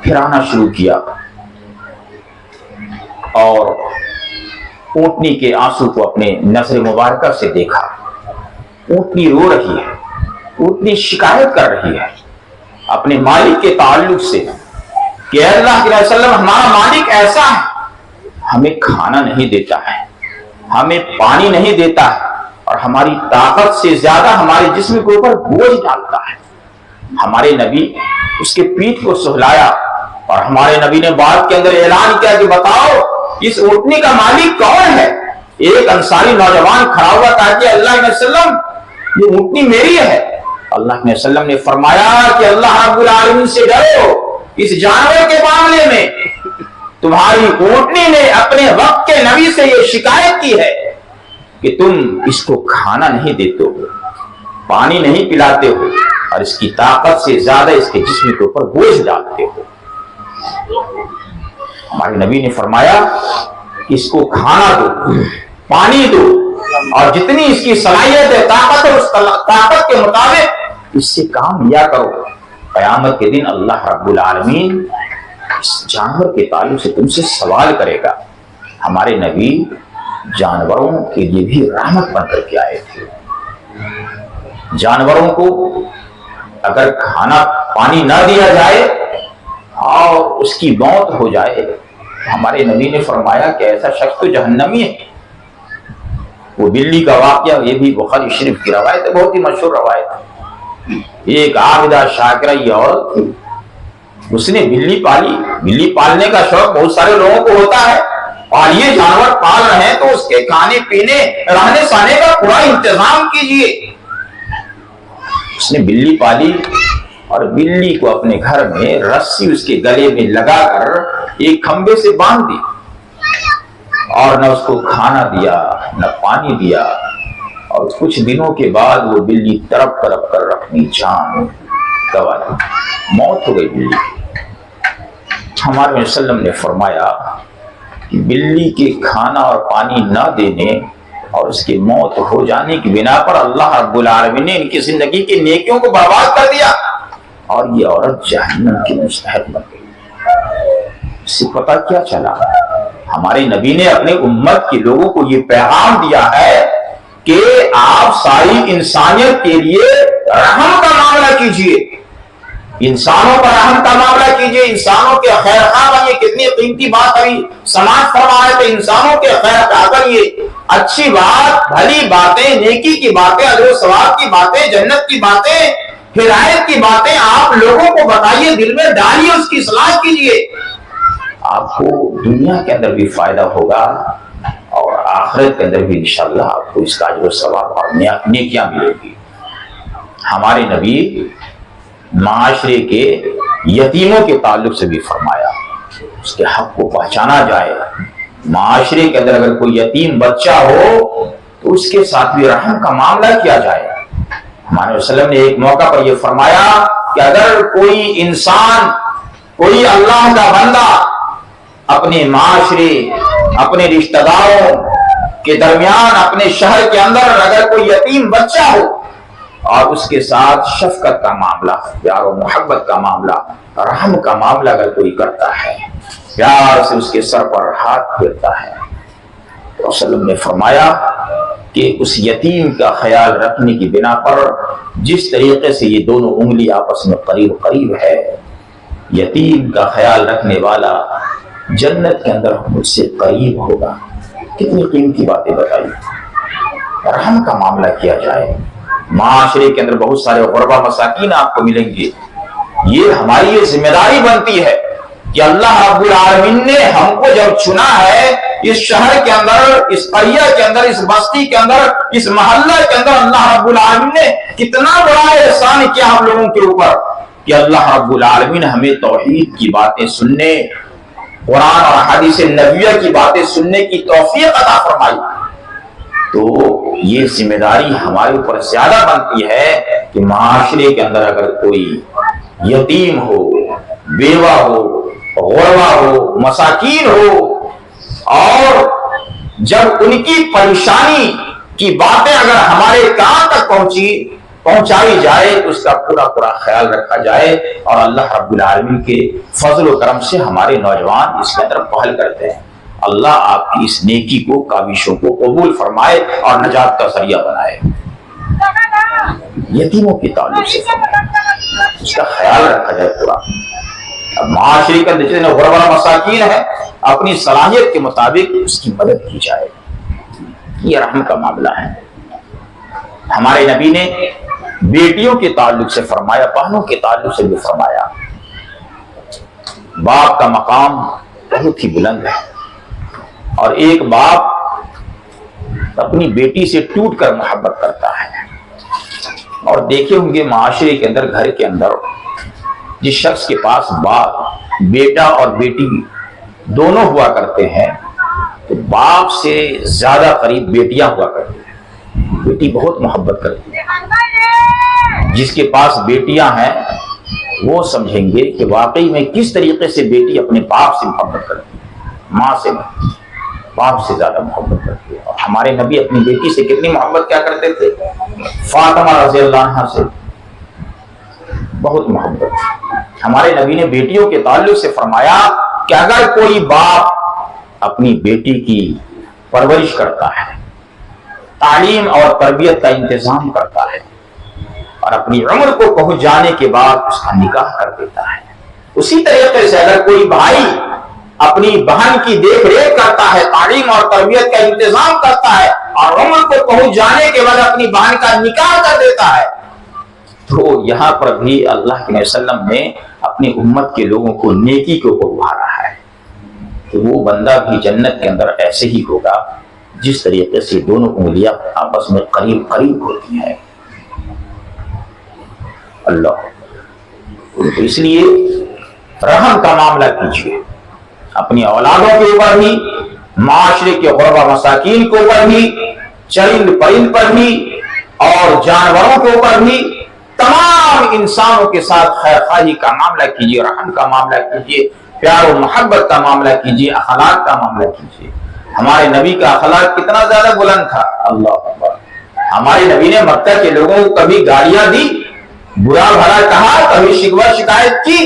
پھرانا شروع کیا اور اونٹنی کے آنسو کو اپنے نظر مبارکہ سے دیکھا۔ اونٹنی رو رہی ہے، اونٹنی شکایت کر رہی ہے اپنے مالک کے تعلق سے کہ اے اللہ کے وسلم، ہمارا مالک ایسا ہے، ہمیں کھانا نہیں دیتا ہے، ہمیں پانی نہیں دیتا ہے، اور ہماری طاقت سے زیادہ ہمارے جسم کے اوپر بوجھ ڈالتا ہے۔ ہمارے نبی اس کے پیٹھ کو سہلایا اور ہمارے نبی نے بات کے اندر اعلان کیا کہ بتاؤ اس اونٹنی کا مالک کون ہے۔ ایک انصاری نوجوان کھڑا ہوا کہا کہ اللہ علیہ وسلم، یہ اونٹنی میری ہے۔ اللہ علیہ وسلم نے فرمایا کہ اللہ رب العالمین سے ڈرو، اس جانور کے معاملے میں تمہاری اونٹنی نے اپنے وقت کے نبی سے یہ شکایت کی ہے کہ تم اس کو کھانا نہیں دیتے ہو، پانی نہیں پلاتے ہو، اور اس کی طاقت سے زیادہ اس کے جسم کے اوپر بوجھ ڈالتے ہو۔ ہمارے نبی نے فرمایا کہ اس کو کھانا دو، پانی دو، اور جتنی اس کی صلاحیت ہے، طاقت ہے، اس طاقت کے مطابق اس سے کام لیا کرو۔ قیامت کے دن اللہ رب العالمین اس جانور کے تعلق سے تم سے سوال کرے گا۔ ہمارے نبی جانوروں کے لیے بھی رحمت بن کر کے آئے تھے۔ جانوروں کو اگر کھانا پانی نہ دیا جائے اور اس کی موت ہو جائے، ہمارے نبی نے فرمایا کہ ایسا شخص تو جہنمی ہے۔ وہ بلی کا واقعہ، یہ بھی بخاری شریف کی روایت ہے، بہت ہی مشہور روایت ہے۔ ایک عابدہ شاکرہ یہ عورت تھی، اس نے بلی پالی۔ بلی پالنے کا شوق بہت سارے لوگوں کو ہوتا ہے، اور یہ جانور پال رہے ہیں تو اس کے کھانے پینے رہنے سہنے کا پورا انتظام کیجیے۔ اس نے بلی پالی اور بلی کو اپنے گھر میں رسی اس کے گلے میں لگا کر ایک کھمبے سے باندھ دی، اور نہ اس کو کھانا دیا نہ پانی دیا، اور کچھ دنوں کے بعد وہ بلی تڑپ تڑپ کر اپنی جان گوا دی، موت ہو گئی بلی کی۔ ہمارے نبی صلی اللہ علیہ وسلم نے فرمایا کہ بلی کے کھانا اور پانی نہ دینے اور اس کی موت ہو جانے کی بنا پر اللہ رب العالمین نے ان کی زندگی کی نیکیوں کو برباد کر دیا، اور یہ عورت جہنم کی مستحق بن گئی۔ اس سے پتہ کیا چلا؟ ہمارے نبی نے اپنے امت کے لوگوں کو یہ پیغام دیا ہے کہ آپ ساری انسانیت کے لیے رحم کا معاملہ کیجیے، انسانوں پر رحم کا معاملہ کیجیے، انسانوں کے خیر خواہ بنیے۔ کتنی قیمتی بات ابھی سماج فرما ہے کہ انسانوں کے خیر خواہ بنیے، اچھی بات، بھلی باتیں، نیکی کی باتیں، اجر و ثواب کی باتیں، جنت کی باتیں، ہدایت کی باتیں آپ لوگوں کو بتائیے، دل میں ڈالیے، اس کی اصلاح کیجیے۔ آپ کو دنیا کے اندر بھی فائدہ ہوگا اور آخرت کے اندر بھی انشاءاللہ آپ کو اس کا اجر و ثواب اور نیکیاں ملے گی۔ ہمارے نبی معاشرے کے یتیموں کے تعلق سے بھی فرمایا اس کے حق کو پہچانا جائے۔ معاشرے کے اندر اگر کوئی یتیم بچہ ہو تو اس کے ساتھ بھی رحم کا معاملہ کیا جائے۔ ہمارے نبی صلی اللہ علیہ وسلم نے ایک موقع پر یہ فرمایا کہ اگر کوئی انسان، کوئی اللہ کا بندہ اپنے معاشرے، اپنے رشتہ داروں کے درمیان، اپنے شہر کے اندر اگر کوئی یتیم بچہ ہو اور اس کے ساتھ شفقت کا معاملہ، پیار و محبت کا معاملہ، رحم کا معاملہ اگر کوئی کرتا ہے، پیار سے اس کے سر پر ہاتھ پھیرتا ہے، تو صلی اللہ علیہ وسلم نے فرمایا کہ اس یتیم کا خیال رکھنے کی بنا پر جس طریقے سے یہ دونوں انگلی آپس میں قریب قریب ہے، یتیم کا خیال رکھنے والا جنت کے اندر مجھ سے قریب ہوگا۔ کتنی قیمتی باتیں بتائی۔ رحم کا معاملہ کیا جائے۔ معاشرے کے اندر بہت سارے غربا مساکین آپ کو ملیں گے، یہ ہماری یہ ذمہ داری بنتی ہے کہ اللہ رب العالمین نے ہم کو جب چنا ہے اس شہر کے اندر، اس قریہ کے اندر، اس بستی کے اندر، اس محلہ کے اندر، اللہ رب العالمین نے کتنا بڑا احسان کیا ہم لوگوں کے اوپر کہ اللہ رب العالمین ہمیں توحید کی باتیں سننے، قرآن اور حدیث نبویہ کی باتیں سننے کی توفیق عطا فرمائی۔ تو یہ ذمہ داری ہمارے اوپر زیادہ بنتی ہے کہ معاشرے کے اندر اگر کوئی یتیم ہو، بیوہ ہو، غربا ہو، مساکین ہو، اور جب ان کی پریشانی کی باتیں اگر ہمارے کان تک پہنچائی جائے تو اس کا پورا خیال رکھا جائے، اور اللہ رب العالمین کے فضل و کرم سے ہمارے نوجوان اس کے اندر پہل کرتے ہیں۔ اللہ آپ کی اس نیکی کو، کاوشوں کو قبول فرمائے اور نجات کا ذریعہ بنائے۔ یتیموں کے تعلق سے اس کا خیال رکھا جائے پورا۔ اب معاشرے کے اندر جتنے غربا مساکین ہیں اپنی صلاحیت کے مطابق اس کی مدد کی جائے، یہ رحم کا معاملہ ہے۔ ہمارے نبی نے بیٹیوں کے تعلق سے فرمایا، بہنوں کے تعلق سے بھی فرمایا، باپ کا مقام بہت ہی بلند ہے، اور ایک باپ اپنی بیٹی سے ٹوٹ کر محبت کرتا ہے۔ اور دیکھے ہوں گے معاشرے کے اندر، گھر کے اندر جس شخص کے پاس باپ، بیٹا اور بیٹی دونوں ہوا کرتے ہیں تو باپ سے زیادہ قریب بیٹیاں ہوا کرتی ہیں۔ بیٹی بہت محبت کرتی ہے۔ جس کے پاس بیٹیاں ہیں وہ سمجھیں گے کہ واقعی میں کس طریقے سے بیٹی اپنے باپ سے محبت کرتی ہے، ماں سے نہیں، باپ سے زیادہ محبت کرتی ہے۔ اور ہمارے نبی اپنی بیٹی سے کتنی محبت کیا کرتے تھے؟ فاطمہ رضی اللہ عنہا سے بہت محبت۔ ہمارے نبی نے بیٹیوں کے تعلق سے فرمایا کہ اگر کوئی باپ اپنی بیٹی کی پرورش کرتا ہے، تعلیم اور تربیت کا انتظام کرتا ہے، اور اپنی عمر کو پہنچ جانے کے بعد اس کا نکاح کر دیتا ہے۔ اسی طریقے سے اگر کوئی بھائی اپنی بہن کی دیکھ ریکھ کرتا ہے، تعلیم اور تربیت کا انتظام کرتا ہے اور عمر کو پہنچ جانے کے بعد اپنی بہن کا نکاح کر دیتا ہے، تو یہاں پر بھی اللہ کے نبی صلی اللہ علیہ وسلم نے اپنی امت کے لوگوں کو نیکی کے اوپر ابھارا ہے کہ وہ بندہ بھی جنت کے اندر ایسے ہی ہوگا جس طریقے سے دونوں انگلیاں آپس میں قریب قریب ہوتی ہیں۔ اللہ، اس لیے رحم کا معاملہ کیجیے، اپنی اولادوں کے اوپر بھی، معاشرے کے غربا مساکین کے اوپر بھی، چرند پرند پر بھی اور جانوروں کے اوپر بھی، تمام انسانوں کے ساتھ خیر خواہی کا معاملہ کیجیے، رحم کا معاملہ کیجیے، پیار و محبت کا معاملہ کیجیے، اخلاق کا معاملہ کیجیے۔ ہمارے نبی کا اخلاق کتنا زیادہ بلند تھا، اللہ اکبر۔ ہمارے نبی نے مکہ کے لوگوں کو کبھی گالیاں دی، برا بھلا کہا، کبھی شکوہ شکایت کی؟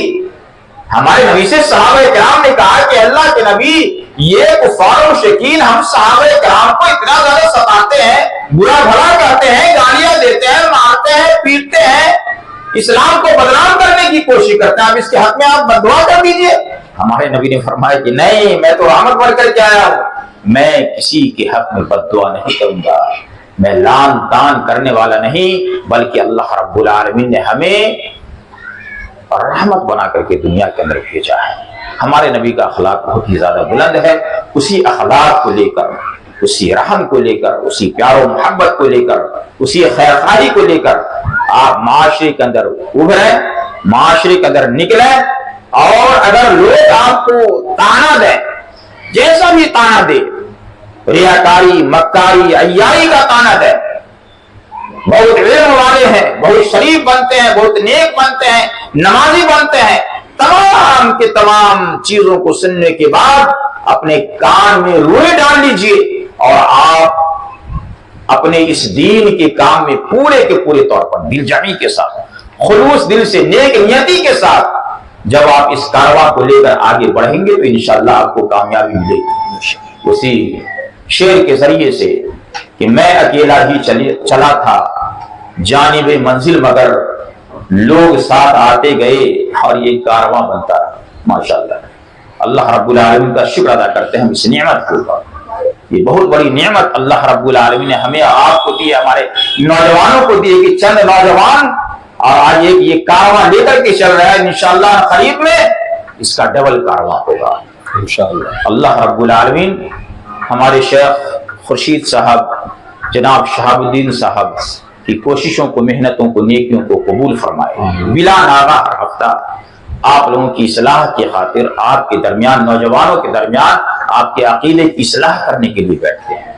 ہمارے نبی سے صحابہ کرام نے کہا کہ اللہ کے نبی، یہ کفار و مشرکین ہم صحابہ کرام کو اتنا زیادہ ستاتے ہیں، برا بھلا کہتے ہیں، گالیاں دیتے ہیں، مارتے ہیں، پیٹتے ہیں، اسلام کو بدنام کرنے کی کوشش کرتے ہیں، اب اس کے حق میں آپ بددعا کر دیجئے۔ ہمارے نبی نے فرمایا کہ نہیں، میں تو رحمت بڑھ کر کے آیا ہوں، میں کسی کے حق میں بددعا نہیں کروں گا، میں لان تان کرنے والا نہیں، بلکہ اللہ رب العالمین نے ہمیں رحمت بنا کر کے دنیا کے اندر بھیجا ہے۔ ہمارے نبی کا اخلاق بہت ہی زیادہ بلند ہے، اسی اخلاق کو لے کر، اسی رحم کو لے کر، اسی پیار و محبت کو لے کر، اسی خیر خواہی کو لے کر آپ معاشرے کے اندر ابھریں، معاشرے کے اندر نکلیں، اور اگر لوگ آپ کو تانا دیں، جیسا بھی تانا دے، ریاکاری، مکاری، عیاری کا تانا دے، بہت علم والے ہیں، بہت شریف بنتے ہیں، بہت نیک بنتے ہیں، نمازی بنتے ہیں، تمام کے تمام چیزوں کو سننے کے بعد اپنے کان میں روئے ڈال لیجئے اور آپ اپنے اس دین کے کام میں پورے کے پورے طور پر دل جمی کے ساتھ، خلوص دل سے، نیک نیتی کے ساتھ جب آپ اس کارواں کو لے کر آگے بڑھیں گے تو انشاءاللہ آپ کو کامیابی ملے گی۔ اسی شعر کے ذریعے سے کہ میں اکیلا ہی چلا تھا جانب منزل، مگر لوگ ساتھ آتے گئے اور یہ کارواں بنتا رہا۔ ماشاءاللہ، اللہ رب العالمین کا شکر ادا کرتے ہیں ہم اس نعمت کو، یہ بہت بڑی نعمت اللہ رب العالمین نے ہمیں آپ کو دی، ہمارے نوجوانوں کو دی کہ چند نوجوان اور آج ایک یہ کارواں لے کر کے چل رہا ہے، انشاءاللہ قریب میں اس کا ڈبل کارواں ہوگا انشاءاللہ۔ اللہ رب العالمین ہمارے شیخ خورشید صاحب، جناب شہاب الدین صاحب کی کوششوں کو، محنتوں کو، نیکیوں کو قبول فرمائے۔ بلا ناغہ ہر ہفتہ آپ لوگوں کی اصلاح کی خاطر آپ کے درمیان، نوجوانوں کے درمیان آپ کے عقیدے کی اصلاح کرنے کے لیے بیٹھتے ہیں۔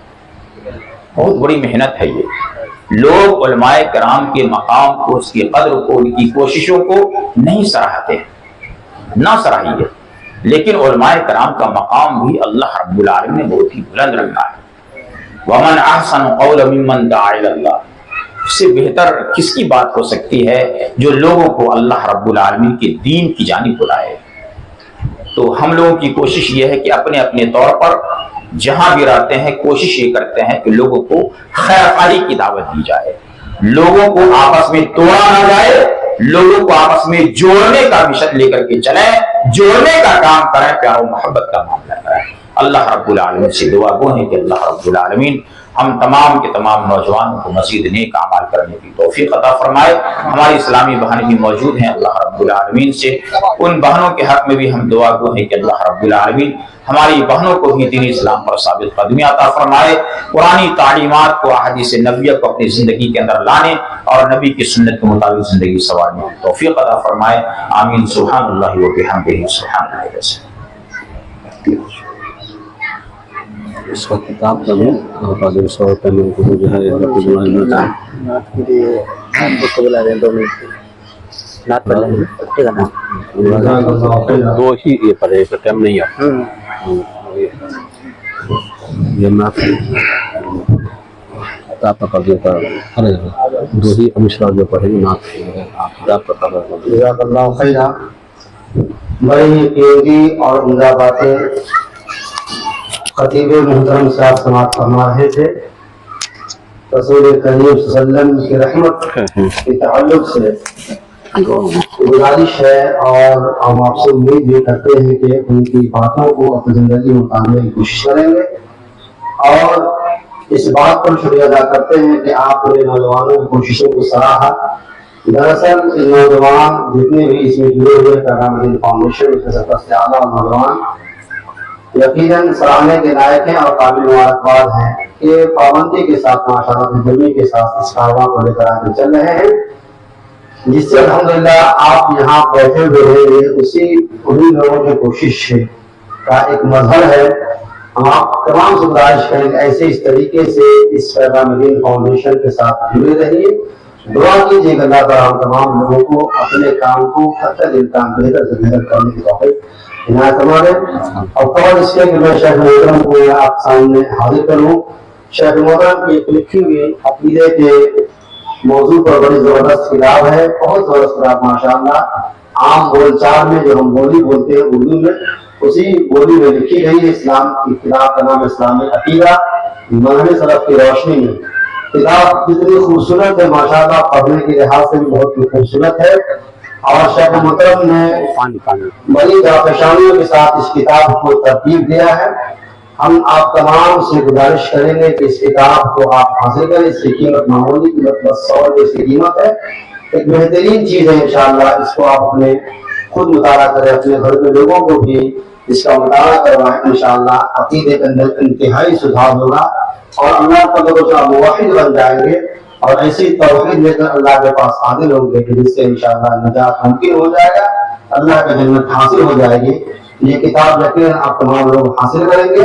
بہت بڑی محنت ہے یہ۔ لوگ علماء کرام کے مقام کو، اس کی قدر کو، ان کی کوششوں کو نہیں سراہتے ہیں، نہ سراہیے، لیکن علماء کرام کا مقام بھی اللہ رب العالمین نے بہت ہی بلند رکھا ہے۔ وَمَنْ أَحْسَنُ قَوْلًا مِّمَّنْ دَعَا إِلَى اللَّهِ، اس سے بہتر کس کی بات ہو سکتی ہے جو لوگوں کو اللہ رب العالمین کے دین کی جانب بلائے۔ تو ہم لوگوں کی کوشش یہ ہے کہ اپنے اپنے طور پر جہاں بھی رہتے ہیں کوشش یہ کرتے ہیں کہ لوگوں کو خیر خواہی کی دعوت دی جائے، لوگوں کو آپس میں توڑا نہ جائے، لوگوں کو آپس میں جوڑنے کا مشن لے کر کے چلیں، جوڑنے کا کام کریں، پیار و محبت کا معاملہ کریں۔ اللہ رب العالمین سے دعا گو ہے کہ اللہ رب العالمین ہم تمام کے تمام نوجوانوں کو مزید نیک اعمال کرنے کی توفیق عطا فرمائے۔ ہماری اسلامی بہنیں بھی موجود ہیں، اللہ رب العالمین سے ان بہنوں کے حق میں بھی ہم دعا گو ہیں کہ اللہ رب العالمین ہماری بہنوں کو بھی دین اسلام پر ثابت قدمی عطا فرمائے، قرآنی تعلیمات کو، احادیث نبویہ کو اپنی زندگی کے اندر لانے اور نبی کی سنت کے مطابق زندگی سنوارنے کی توفیق عطا فرمائے۔ آمین۔ سبحان اللہ و بحمدہ، سبحان اللہ وسلم۔ اس وقت کتاب کا بھی قادر صاحب کا میں کو جو ہے دو ہی یہ پڑھے کا ٹائم نہیں ہے، یہ نعت کتاب کا قبضہ کا دو ہی امشرا جو پڑھے نعت کتاب کا قبضہ۔ جزاک اللہ خیرہ۔ بڑی قیمتی اور عمدہ باتیں خطیب محترم صاحب سماعت فرما رہے تھے۔ رسول کریم صلی اللہ علیہ وسلم کی رحمت کے تعلق سے گزارش ہے، اور ہم آپ سے امید بھی کرتے ہیں کہ ان کی باتوں کو اپنی زندگی میں اتارنے کی کوشش کریں گے، اور اس بات پر شکریہ ادا کرتے ہیں کہ آپ نے نوجوانوں کی کوششوں کو سراہا۔ دراصل نوجوان جتنے بھی اس میں جڑے ہوئے پیغام دین فاؤنڈیشن کے سفر سے اعلیٰ نوجوان یقیناً سراہنے کے لائق ہیں اور قابل مبارکباد ہیں کہ پابندی کے ساتھ ماشاءاللہ دلمی کے ساتھ اس کاروبار کو لے کر آگے چل رہے ہیں، جس سے الحمدللہ آپ یہاں بیٹھے ہوئے ہیں، اسی انہیں لوگوں کی کوشش کا ایک مظہر ہے۔ ہم آپ تمام سے گزارش کریں کہ ایسے اس طریقے سے اس پیغام دین فاؤنڈیشن کے ساتھ جڑے رہیے، دعا کیجیے کہ اللہ تعالیٰ ہم تمام لوگوں کو اپنے کام کو حتی الامکان بہتر سے بہتر کرنے کی توفیق عنایت فرمائے۔ اور قبل اس کے کہ میں شیخ محترم کو آپ سامنے حاضر کروں، شیخ محترم کی ایک لکھی ہوئی عقیدے کے موضوع پر بڑی زبردست کتاب ہے، بہت زبردست کتاب ماشاءاللہ۔ عام بول چال میں جو ہم بولی بولتے ہیں اردو میں، اسی بولی میں لکھی گئی ہے۔ اسلام کی کتاب کا نام اسلامی عقیدہ منہج سلف کی روشنی میں۔ کتاب جتنی خوبصورت ہے ماشاءاللہ، پڑھنے کے لحاظ سے بھی بہت خوبصورت ہے، اور شیخ محترم نے بڑی جافشانیوں کے ساتھ اس کتاب کو ترتیب دیا ہے۔ ہم آپ تمام سے گزارش کریں گے کہ اس کتاب کو آپ حاصل کریں۔ اس کی قیمت معمولی قیمت 100 روپے اس کی قیمت ہے، ایک بہترین چیز ہے انشاءاللہ۔ اس کو آپ اپنے خود مطالعہ کریں، اپنے گھر کے لوگوں کو بھی اس کا مطالعہ کروائیں، انشاءاللہ عقیدے کے اندر انتہائی سدھار ہوگا، اور اللہ تعالیٰ موحد بن جائیں گے، اور ایسی توحید لے کر اللہ کے پاس حاضر ہوں گے کہ جس سے انشاءاللہ نجات ممکن ہو جائے گا، اللہ کی جنت حاصل ہو جائے گی۔ یہ کتاب یقیناً آپ تمام لوگ حاصل کریں گے،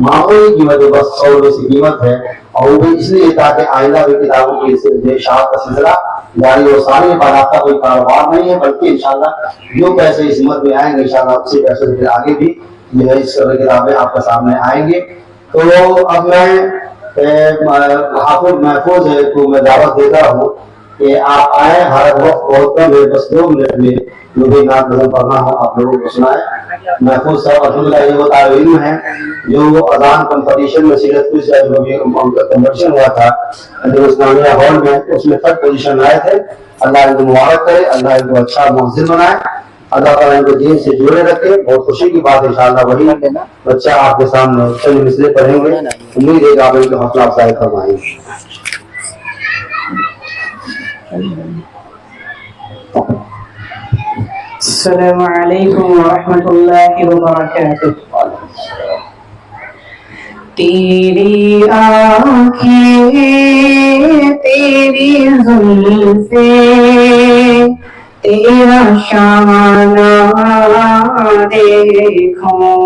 معمولی قیمت ہے، بس 100 روپے کی قیمت ہے، اور وہ بھی اس لیے تاکہ آئندہ بھی کتابوں کی اشاعت کا سلسلہ جاری و ساری ہے۔ باضابطہ کوئی کاروبار نہیں ہے، بلکہ انشاءاللہ جو پیسے اس مد میں آئیں گے انشاءاللہ اسی پیسے سے آگے بھی جو ہے اس کتابیں آپ کے سامنے آئیں گے۔ تو اب میں حافظ محفوظ کو میں دعوت دیتا ہوں کہ آپ آئیں، ہر وقت بہت کم ہے، بس 2 منٹ میں جو بھی نعت نظم پڑھنا ہو آپ لوگوں کو سنائیں۔ محفوظ صاحب الحمدللہ یہ وہ طالب علم ہیں جو اذان کمپٹیشن میں سیرت پولیس کا جو بھی کمپٹیشن ہوا تھا جو اسلامیہ ہال میں، اس میں 3rd پوزیشن آئے تھے۔ اللہ ان کو مبارک کرے، اللہ ان کو اچھا مؤذن بنائے، اللہ تعالیٰ ان کو دین سے جوڑے رکھے۔ بہت خوشی کی بات ہے انشاءاللہ وہی بچہ آپ کے سامنے چند مثلیں پڑھیں گے، امید ہے کہ آپ ان کو حوصلہ افزائی فرمائیں گے۔ السلام علیکم ورحمۃ اللہ وبرکاتہ۔ تیری آنکھیں تیری زلفیں تیرا شانہ دیکھوں،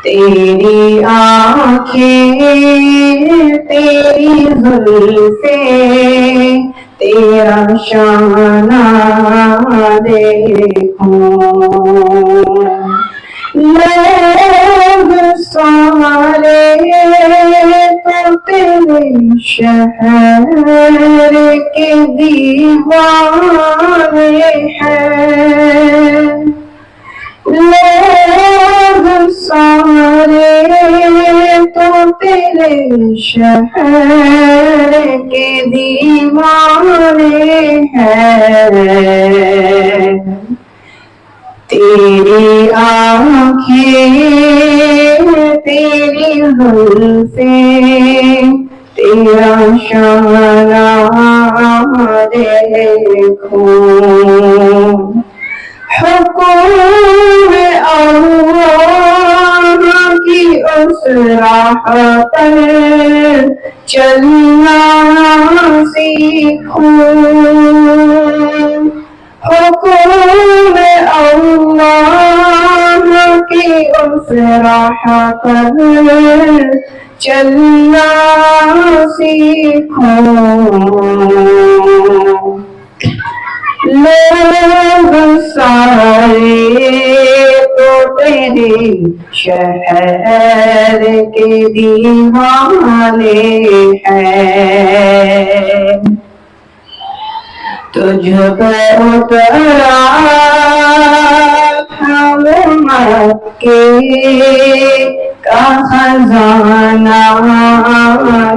تیری آنکھیں تیری زلفیں تیرا شانہ دیکھوں، لوگ سارے تو تیرے شہر کے دیوانے ہیں، لوگ سارے تو تیرے شہر کے دیوانے ہیں، تیری آنکھیں تیری زلفیں تیرا شانہ دیکھوں، حکم اللہ کی اس راہ پر چلنا سیکھوں، حکم اللہ کی اس راہ پر چلنا سیکھوں، لوگ سارے تو تیرے شہر کے دیوانے ہیں، تجھ پہ اترا تھا وہ مکے کا خزانہ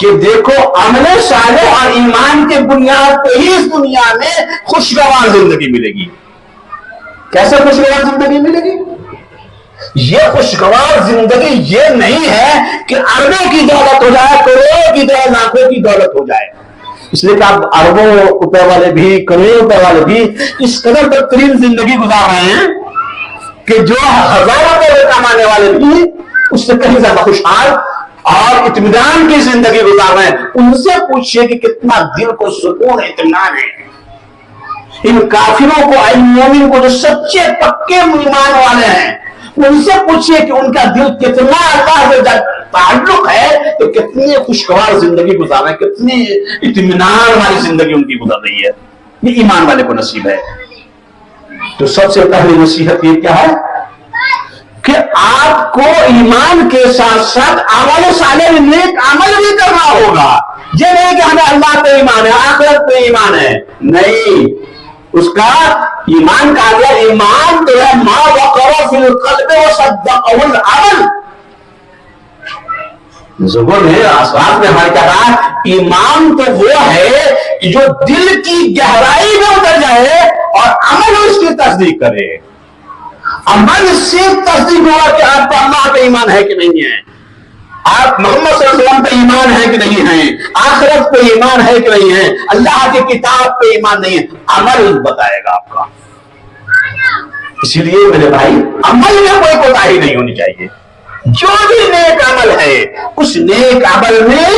کہ دیکھو عمل صالح اور ایمان کے بنیاد پہ ہی اس دنیا میں خوشگوار زندگی ملے گی. کیسے خوشگوار زندگی ملے گی؟ یہ خوشگوار زندگی یہ نہیں ہے کہ اربوں کی دولت ہو جائے، کروڑوں کی دولت، لاکھوں کی دولت ہو جائے. اس لیے کہ آپ اربوں روپے والے بھی، کروڑوں روپے والے بھی اس قدر بہترین زندگی گزار رہے ہیں کہ جو ہزاروں روپے کمانے والے بھی اس سے کہیں زیادہ خوشحال اور اطمینان کی زندگی گزار رہے ہیں. ان سے پوچھئے کہ کتنا دل کو سکون اطمینان ہے. ان کافروں کو، مومن کو جو سچے پکے ایمان والے ہیں، ان سے پوچھئے کہ ان کا دل کتنا اللہ سے تعلق ہے تو کتنی خوشگوار زندگی گزار رہے ہیں، کتنی اطمینان والی زندگی ان کی گزر رہی ہے. یہ ایمان والے کو نصیب ہے. تو سب سے پہلی نصیحت یہ کیا ہے کہ آپ کو ایمان کے ساتھ ساتھ عمل صالح نیک عمل بھی کرنا ہوگا. یہ نہیں کہ ہمیں اللہ پہ ایمان ہے، آخرت پہ ایمان ہے، نہیں. اس کا ایمان کا آگے ایمان تو ہے ما وقر فی القلب وصدقہ العمل. بزرگوں نے اسلاف نے ہمارے کہا ایمان تو وہ ہے جو دل کی گہرائی میں اتر جائے اور عمل اس کی تصدیق کرے. عمل سے تصدیق ہوا کہ آپ کو اللہ پہ ایمان ہے کہ نہیں ہے، آپ محمد صلی اللہ علیہ وسلم پہ ایمان ہے کہ نہیں ہے، آخرت پہ ایمان ہے کہ نہیں ہے، اللہ کی کتاب پہ ایمان نہیں ہے. عمل بتائے گا آپ کا. اسی لیے میرے بھائی عمل میں کوئی کوتاہی نہیں ہونی چاہیے. جو بھی نیک عمل ہے اس نیک عمل میں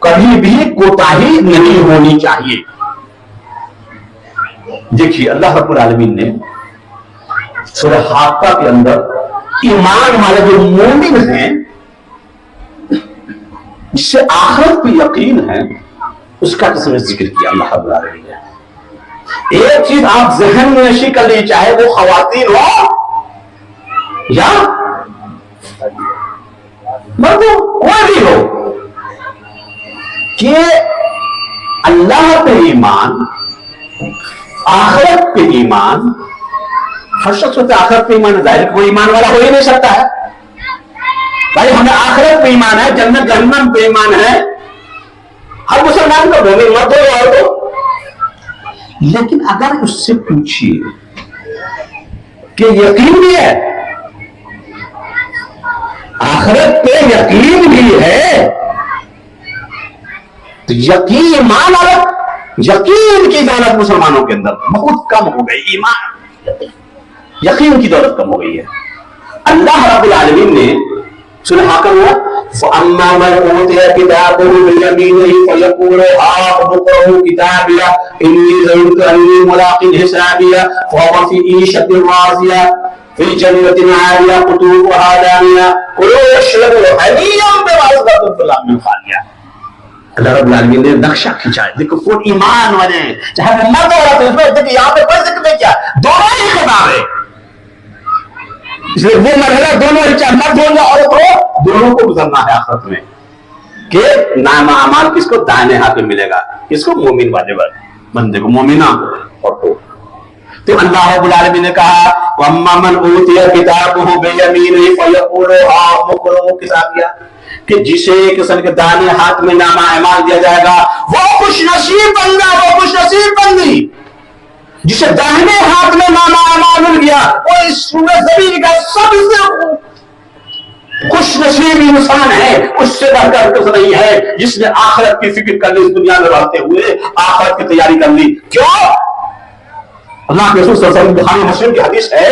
کبھی بھی کوتاہی نہیں ہونی چاہیے. دیکھیے اللہ رب العالمین نے سورہ حاقہ کے اندر ایمان والے جو مومن ہیں جس سے آخرت پہ یقین ہے اس کا قسم ذکر کیا اللہ رب العالمین نے. ایک چیز آپ ذہن میں نشی کر لی، چاہے وہ خواتین ہو یا مرد ہو، کوئی بھی ہو، کہ اللہ پہ ایمان، آخرت پہ ایمان، ہر شخص ہوتا ہے آخرت پہ ایمان، ظاہر کوئی ایمان والا ہو ہی نہیں سکتا ہے. بھائی ہمیں آخرت پہ ایمان ہے، جنت جہنم پہ ایمان ہے، ہر مسلمان کو مومن مرد ہو یا عورت ہو. لیکن اگر اس سے پوچھیے کہ یقین بھی ہے، آخرت پہ یقین بھی ہے، تو یقین ایمان الگ، یقین کی دولت مسلمانوں کے اندر بہت کم ہو گئی. ایمان یقین کی دولت کم ہو گئی ہے. اللہ رب العالمین نے سورہ حاقہ میں فَأَمَّا مَنْ أُوتِيَ كِتَابَهُ بِيَمِينِهِ فَيَقُولُ هَاؤُمُ اقْرَءُوا كِتَابِيَهْ إِنِّي ظَنَنتُ أَنِّي مُلَاقٍ حِسَابِيَهْ فَهُوَ فِي عِيشَةٍ رَاضِيَةٍ فِي جَنَّةٍ عَالِيَةٍ قُطُوفُهَا دَانِيَةٌ كُلُوا وَاشْرَبُوا هَنِيًّا بِمَا أَسْلَفْتُمْ فِي الْأَيَّامِ الْخَالِيَةِ. اللہ رب العالمین نے نقشہ کھینچا ہے. دیکھو کون ایمان والے ہیں، چاہے وہ مرد عورت ہے، دیکھو یہاں پہ فرض ذکر کیا دونوں ہی خطاب ہے. اس لیے وہ مرحلہ دونوں ہی، چاہے مرد ہو یا عورت ہو، دونوں کو گزرنا ہے آخرت میں کہ نامہ اعمال کس کو دائیں ہاتھ میں ملے گا، کس کو مومن والے بندے کو، مومنہ اور کو. تو اللہ رب العالمین نے کہا وَأَمَّا مَنْ أُوتِيَ كِتَابَهُ بِيَمِينِهِ فَيَقُولُ هَاؤُمُ اقْرَءُوا كِتَابِيَهْ، کہ جسے کسن کے دائیں ہاتھ میں نامہ اعمال دیا جائے گا وہ خوش نصیب بندہ، وہ خوش نصیب بندی جسے داہنے ہاتھ میں نامہ اعمال مل گیا، وہ اس زمین کا سب سے خوش نصیب انسان ہے. اس سے بڑھ کر کچھ نہیں ہے جس نے آخرت کی فکر کر لی، اس دنیا میں رہتے ہوئے آخرت کی تیاری کر لی. کیوں؟ اللہ کے رسول صلی اللہ علیہ وسلم بخاری مسلم کی حدیث ہے،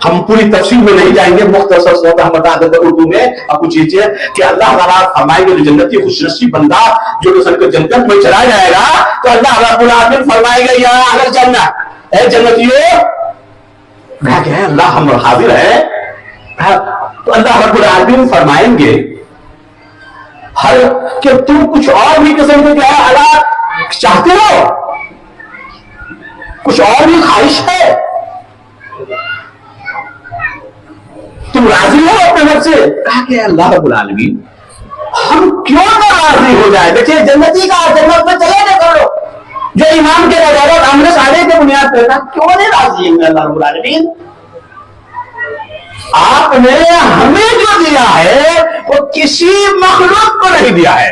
ہم پوری تفصیل میں نہیں جائیں گے، مختصر سے ہم بتا دیتے اردو میں آپ کو چیزیں کہ اللہ تعالیٰ فرمائیں گے جو جنتی خوش نصیب بندہ جو جنت میں چلا جائے گا تو اللہ رب العالمین فرمائے گا یا اہل جنت، اے جنتیوں، میں کہ اللہ ہم حاضر ہے. تو اللہ رب العالمین فرمائیں گے ہر کہ تم کچھ اور بھی قسم کے کیا اللہ چاہتے ہو، کچھ اور بھی خواہش ہے، تم راضی ہو اپنے رب سے. کہا کہ اللہ رب العالمین ہم کیوں نہ راضی ہو جائے. دیکھیے جنتی کا جنت میں چلے گا کرو جو ایمان کے بغیر عمل صالح کے بنیاد پہ تھا، کیوں نہیں راضی ہے اللہ رب العالمین؟ آپ نے ہمیں جو دیا ہے وہ کسی مخلوق کو نہیں دیا ہے.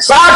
60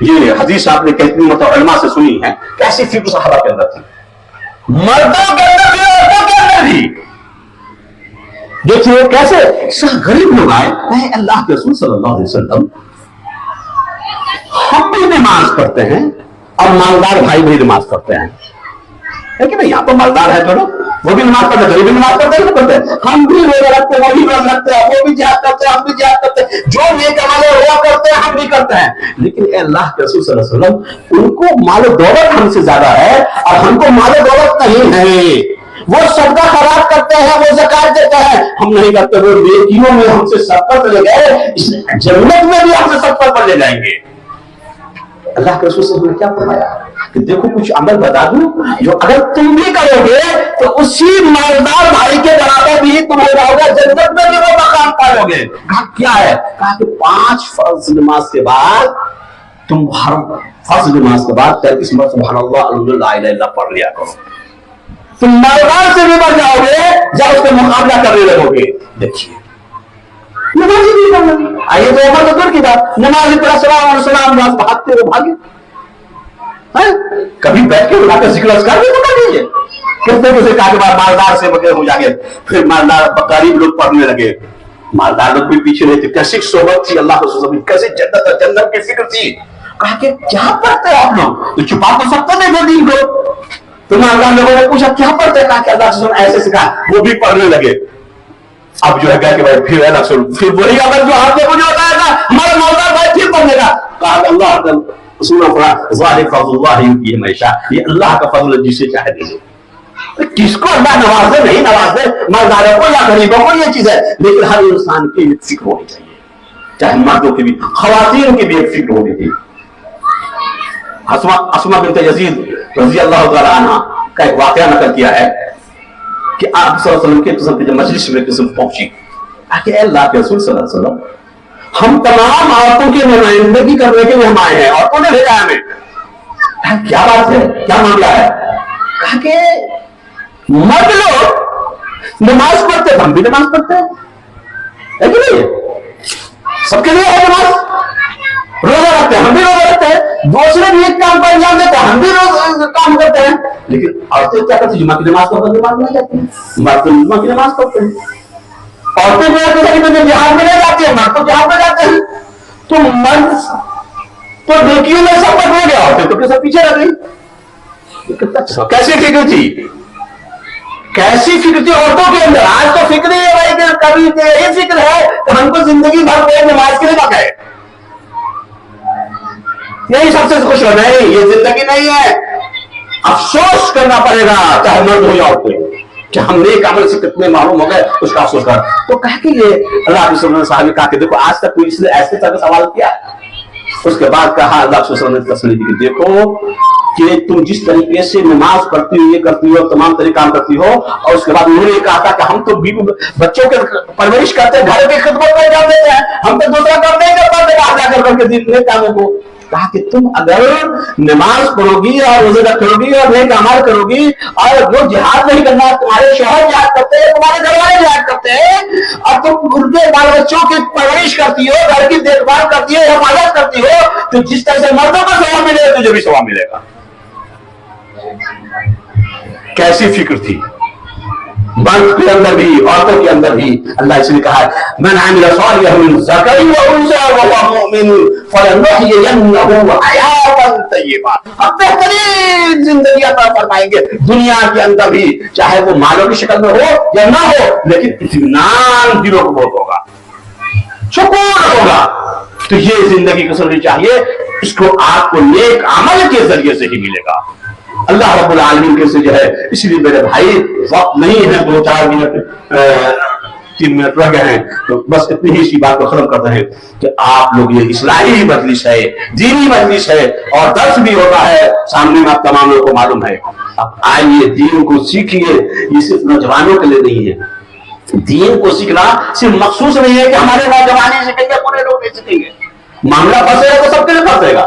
یہ حدیث آپ نے کتنی مرتبہ علماء سے سنی ہے، کیسی فکر صحابہ کے اندر تھی، مردوں کے اندر بھی عورتوں کے اندر بھی. دیکھیے کیسے غریب لوگ آئے، اے اللہ کے رسول صلی اللہ علیہ وسلم ہم بھی نماز پڑھتے ہیں اور مالدار بھائی بھی نماز پڑھتے ہیں، لیکن یہاں تو مالدار ہے چلو وہ بھی نماز پڑھتے ہیں، غریب بھی نماز پڑھتے ہیں، پڑھتے ہیں، ہم بھی روزہ رکھتے ہیں، وہ بھی روزہ رکھتے ہیں، وہ بھی جہاد کرتے ہیں، ہم بھی جہاد کرتے ہیں، جو نیک عمل ہے وہ کرتے ہیں، ہم بھی کرتے ہیں. لیکن اے اللہ کے رسول صلی اللہ علیہ وسلم ان کو مال و دولت ہم سے زیادہ ہے اور ہم کو مال و دولت نہیں ہے. وہ صدقہ خیرات کرتے ہیں، وہ زکات دیتے ہیں، ہم نہیں کرتے. وہ نیکیوں میں ہم سے سب پر لے گئے، جنت میں بھی ہم سے سب پر لے جائیں گے. اللہ کے رسول صلی اللہ علیہ وسلم نے کیا فرمایا کہ دیکھو کچھ عمل بتا دوں جو اگر تم بھی کرو گے تو اسی مالدار بھائی کے برابر بھی تم ہو جاؤ گے، جنت میں بھی وہ مقام پاؤ گے. کہا کیا ہے؟ کہا کہ 5 فرض نماز کے بعد تم ہر فرض نماز کے بعد 33 مرتبہ سبحان اللہ الحمد للہ لا الہ الا اللہ پڑھ لیا کرو. تم مالدار سے بھی بڑھ جاؤ گے جب اس کا مقابلہ کرنے لگو گے. دیکھیے نمازی نہیں کرنا، آئیے تو عمر تو دور کی بات، نمازی پر السلام اور سلام نماز بھاگتے ہوئے بھاگے. کبھی بیٹھ کے اٹھا کر ذکر اذکار بھی تو کر لیجیے. کتنے کسی کہا کہ مالدار سے بغیر ہو جائے، پھر مالدار غریب لوگ پڑھنے لگے، مالدار لوگ بھی پیچھے رہتے. کیسی صحبت تھی اللہ کے، کیسی جنت اور جنت کی فکر تھی. کہا کہ کیا پڑھتے ہیں آپ لوگ؟ تو چھپا تو سکتے نہیں تھے دین کو. تو مالدار لوگوں نے پوچھا کیا پڑھتے ہیں؟ کہا کہ اللہ سے ایسے سکھا، وہ بھی پڑھنے لگے. اب جو ہے کہ بھائی پھر ہے نا پھر وہی اگر جو آپ نے مجھے بتایا تھا ہمارا مالدار بھائی پھر پڑھنے کا. کہا کہ اللہ سورہ پڑھا ذالک فضل اللہ یؤتیہ من یشاء، یہ اللہ کا فضل ہے جسے چاہے دے دے. کس کو اللہ نوازے نہیں نوازے، مالداروں کو یا غریبوں کو یہ چیز ہے، لیکن ہر انسان کی ایک فکر ہونی چاہیے، چاہے مردوں کی بھی خواتین کی بھی ایک فکر ہونی چاہیے. اسما بنت یزید رضی اللہ تعالی عنہ کا ایک واقعہ نقل کیا ہے کہ آپ صلی اللہ علیہ وسلم کے قسم کی مجلس میں قسم پہنچی کہ اے اللہ کے رسول صلی اللہ علیہ وسلم ہم تمام عورتوں کی نمائندگی کرنے کے لیے ہم آئے ہیں، عورتوں نے بھیجا ہمیں. کیا بات ہے، کیا معاملہ ہے؟ کہا کہ مرد لوگ نماز پڑھتے ہم بھی نماز پڑھتے ہیں، ہے کہ نہیں؟ سب کے لیے ہے نماز. روزہ رکھتے ہیں ہم بھی روزہ رکھتے ہیں، دوسرے بھی ایک کام کو انجام دیتے ہیں ہم بھی کام کرتے ہیں. لیکن عورتیں کیا کرتی ہیں؟ جمعہ کی نماز پڑھتے نماز نہیں جاتی ہیں، مرد تو جمعہ کی نماز پڑھتے ہیں. عورتیں جہاد میں نہیں جاتی ہیں، مرد تو جہاد میں جاتے ہیں. تو مرد تو نیکیوں میں سب پر ہو گیا، عورتیں تو سب پیچھے رہ گئی. کیسی فکر تھی، کیسی فکر تھی عورتوں کے اندر. آج تو فکر ہی ہے بھائی کہ کبھی یہ فکر ہے کہ ہم کو زندگی بھر کوئی نماز کے لیے بقا ہے، یہی سب سے خوش ہونا ہے. یہ زندگی نہیں ہے. افسوس کرنا پڑے گا چاہے مرد ہو یا عورتیں کہ ہم نیک عمل سے کتنے معلوم ہو گئے، اس کا افسوس کر. تو کہا کہ یہ اللہ کے رسول صاحب نے کہا کہ دیکھو آج تک کوئی اس نے ایسے طرح کا سوال کیا. اس کے بعد کہا اللہ کے رسول نے تسلی دی کہ دیکھو کہ تم جس طریقے سے نماز پڑھتی ہو، یہ کرتی ہو، تمام طریقے کام کرتی ہو، اور اس کے بعد انہوں نے کہا تھا کہ ہم تو بچوں کے پرورش کرتے ہیں، گھر کی خدمت میں جان دیتے ہیں، ہم تو دوسرا کام نہیں کر پاتے باہر جا کر کے دیکھنے کاموں کو. کہا کہ تم اگر نماز پڑھو گی اور روزہ رکھو گی اور نیک اعمال کرو گی اور وہ جہاد نہیں کرنا، تمہارے شوہر جہاد کرتے ہیں، تمہارے گھر والے جہاد کرتے ہیں، اور تم ان کے بال بچوں کی پرورش کرتی ہو، گھر کی دیکھ بھال کرتی ہو، حفاظت کرتی ہو، تو جس طرح سے مردوں کو ثواب ملے گا تجھے بھی ثواب ملے گا. کیسی فکر تھی مرد کے اندر بھی عورتوں کے اندر بھی. اللہ اس نے کہا من عمل صالحا من ذکر و انثى وهو مؤمن فلنحيينه حیاتا طیبہ، ہم بہترین زندگی عطا فرمائیں گے دنیا کے اندر بھی، چاہے وہ مالوں کی شکل میں ہو یا نہ ہو، لیکن اطمینان دلوں کو بہت ہوگا، سکون ہوگا. تو یہ زندگی گزرنی چاہیے، اس کو آپ کو نیک عمل کے ذریعے سے ہی ملے گا. اللہ رب العالمین کے سے جو ہے. اس لیے میرے بھائی وقت نہیں ہے، 2-4 منٹ 3 منٹ رہ گئے ہیں، تو بس اتنی ہی سی بات کو ختم کرتے ہیں کہ آپ لوگ یہ اصلاحی مجلس ہے، دینی مجلس ہے، اور درس بھی ہوتا ہے سامنے میں، آپ تمام لوگوں کو معلوم ہے. اب آئیے دین کو سیکھیے. یہ صرف نوجوانوں کے لیے نہیں ہے، دین کو سیکھنا صرف مخصوص نہیں ہے کہ ہمارے نوجوان سیکھیں گے، پورے لوگ نہیں سیکھیں گے. معاملہ پھنسے گا تو سب کے لیے پھنسے گا.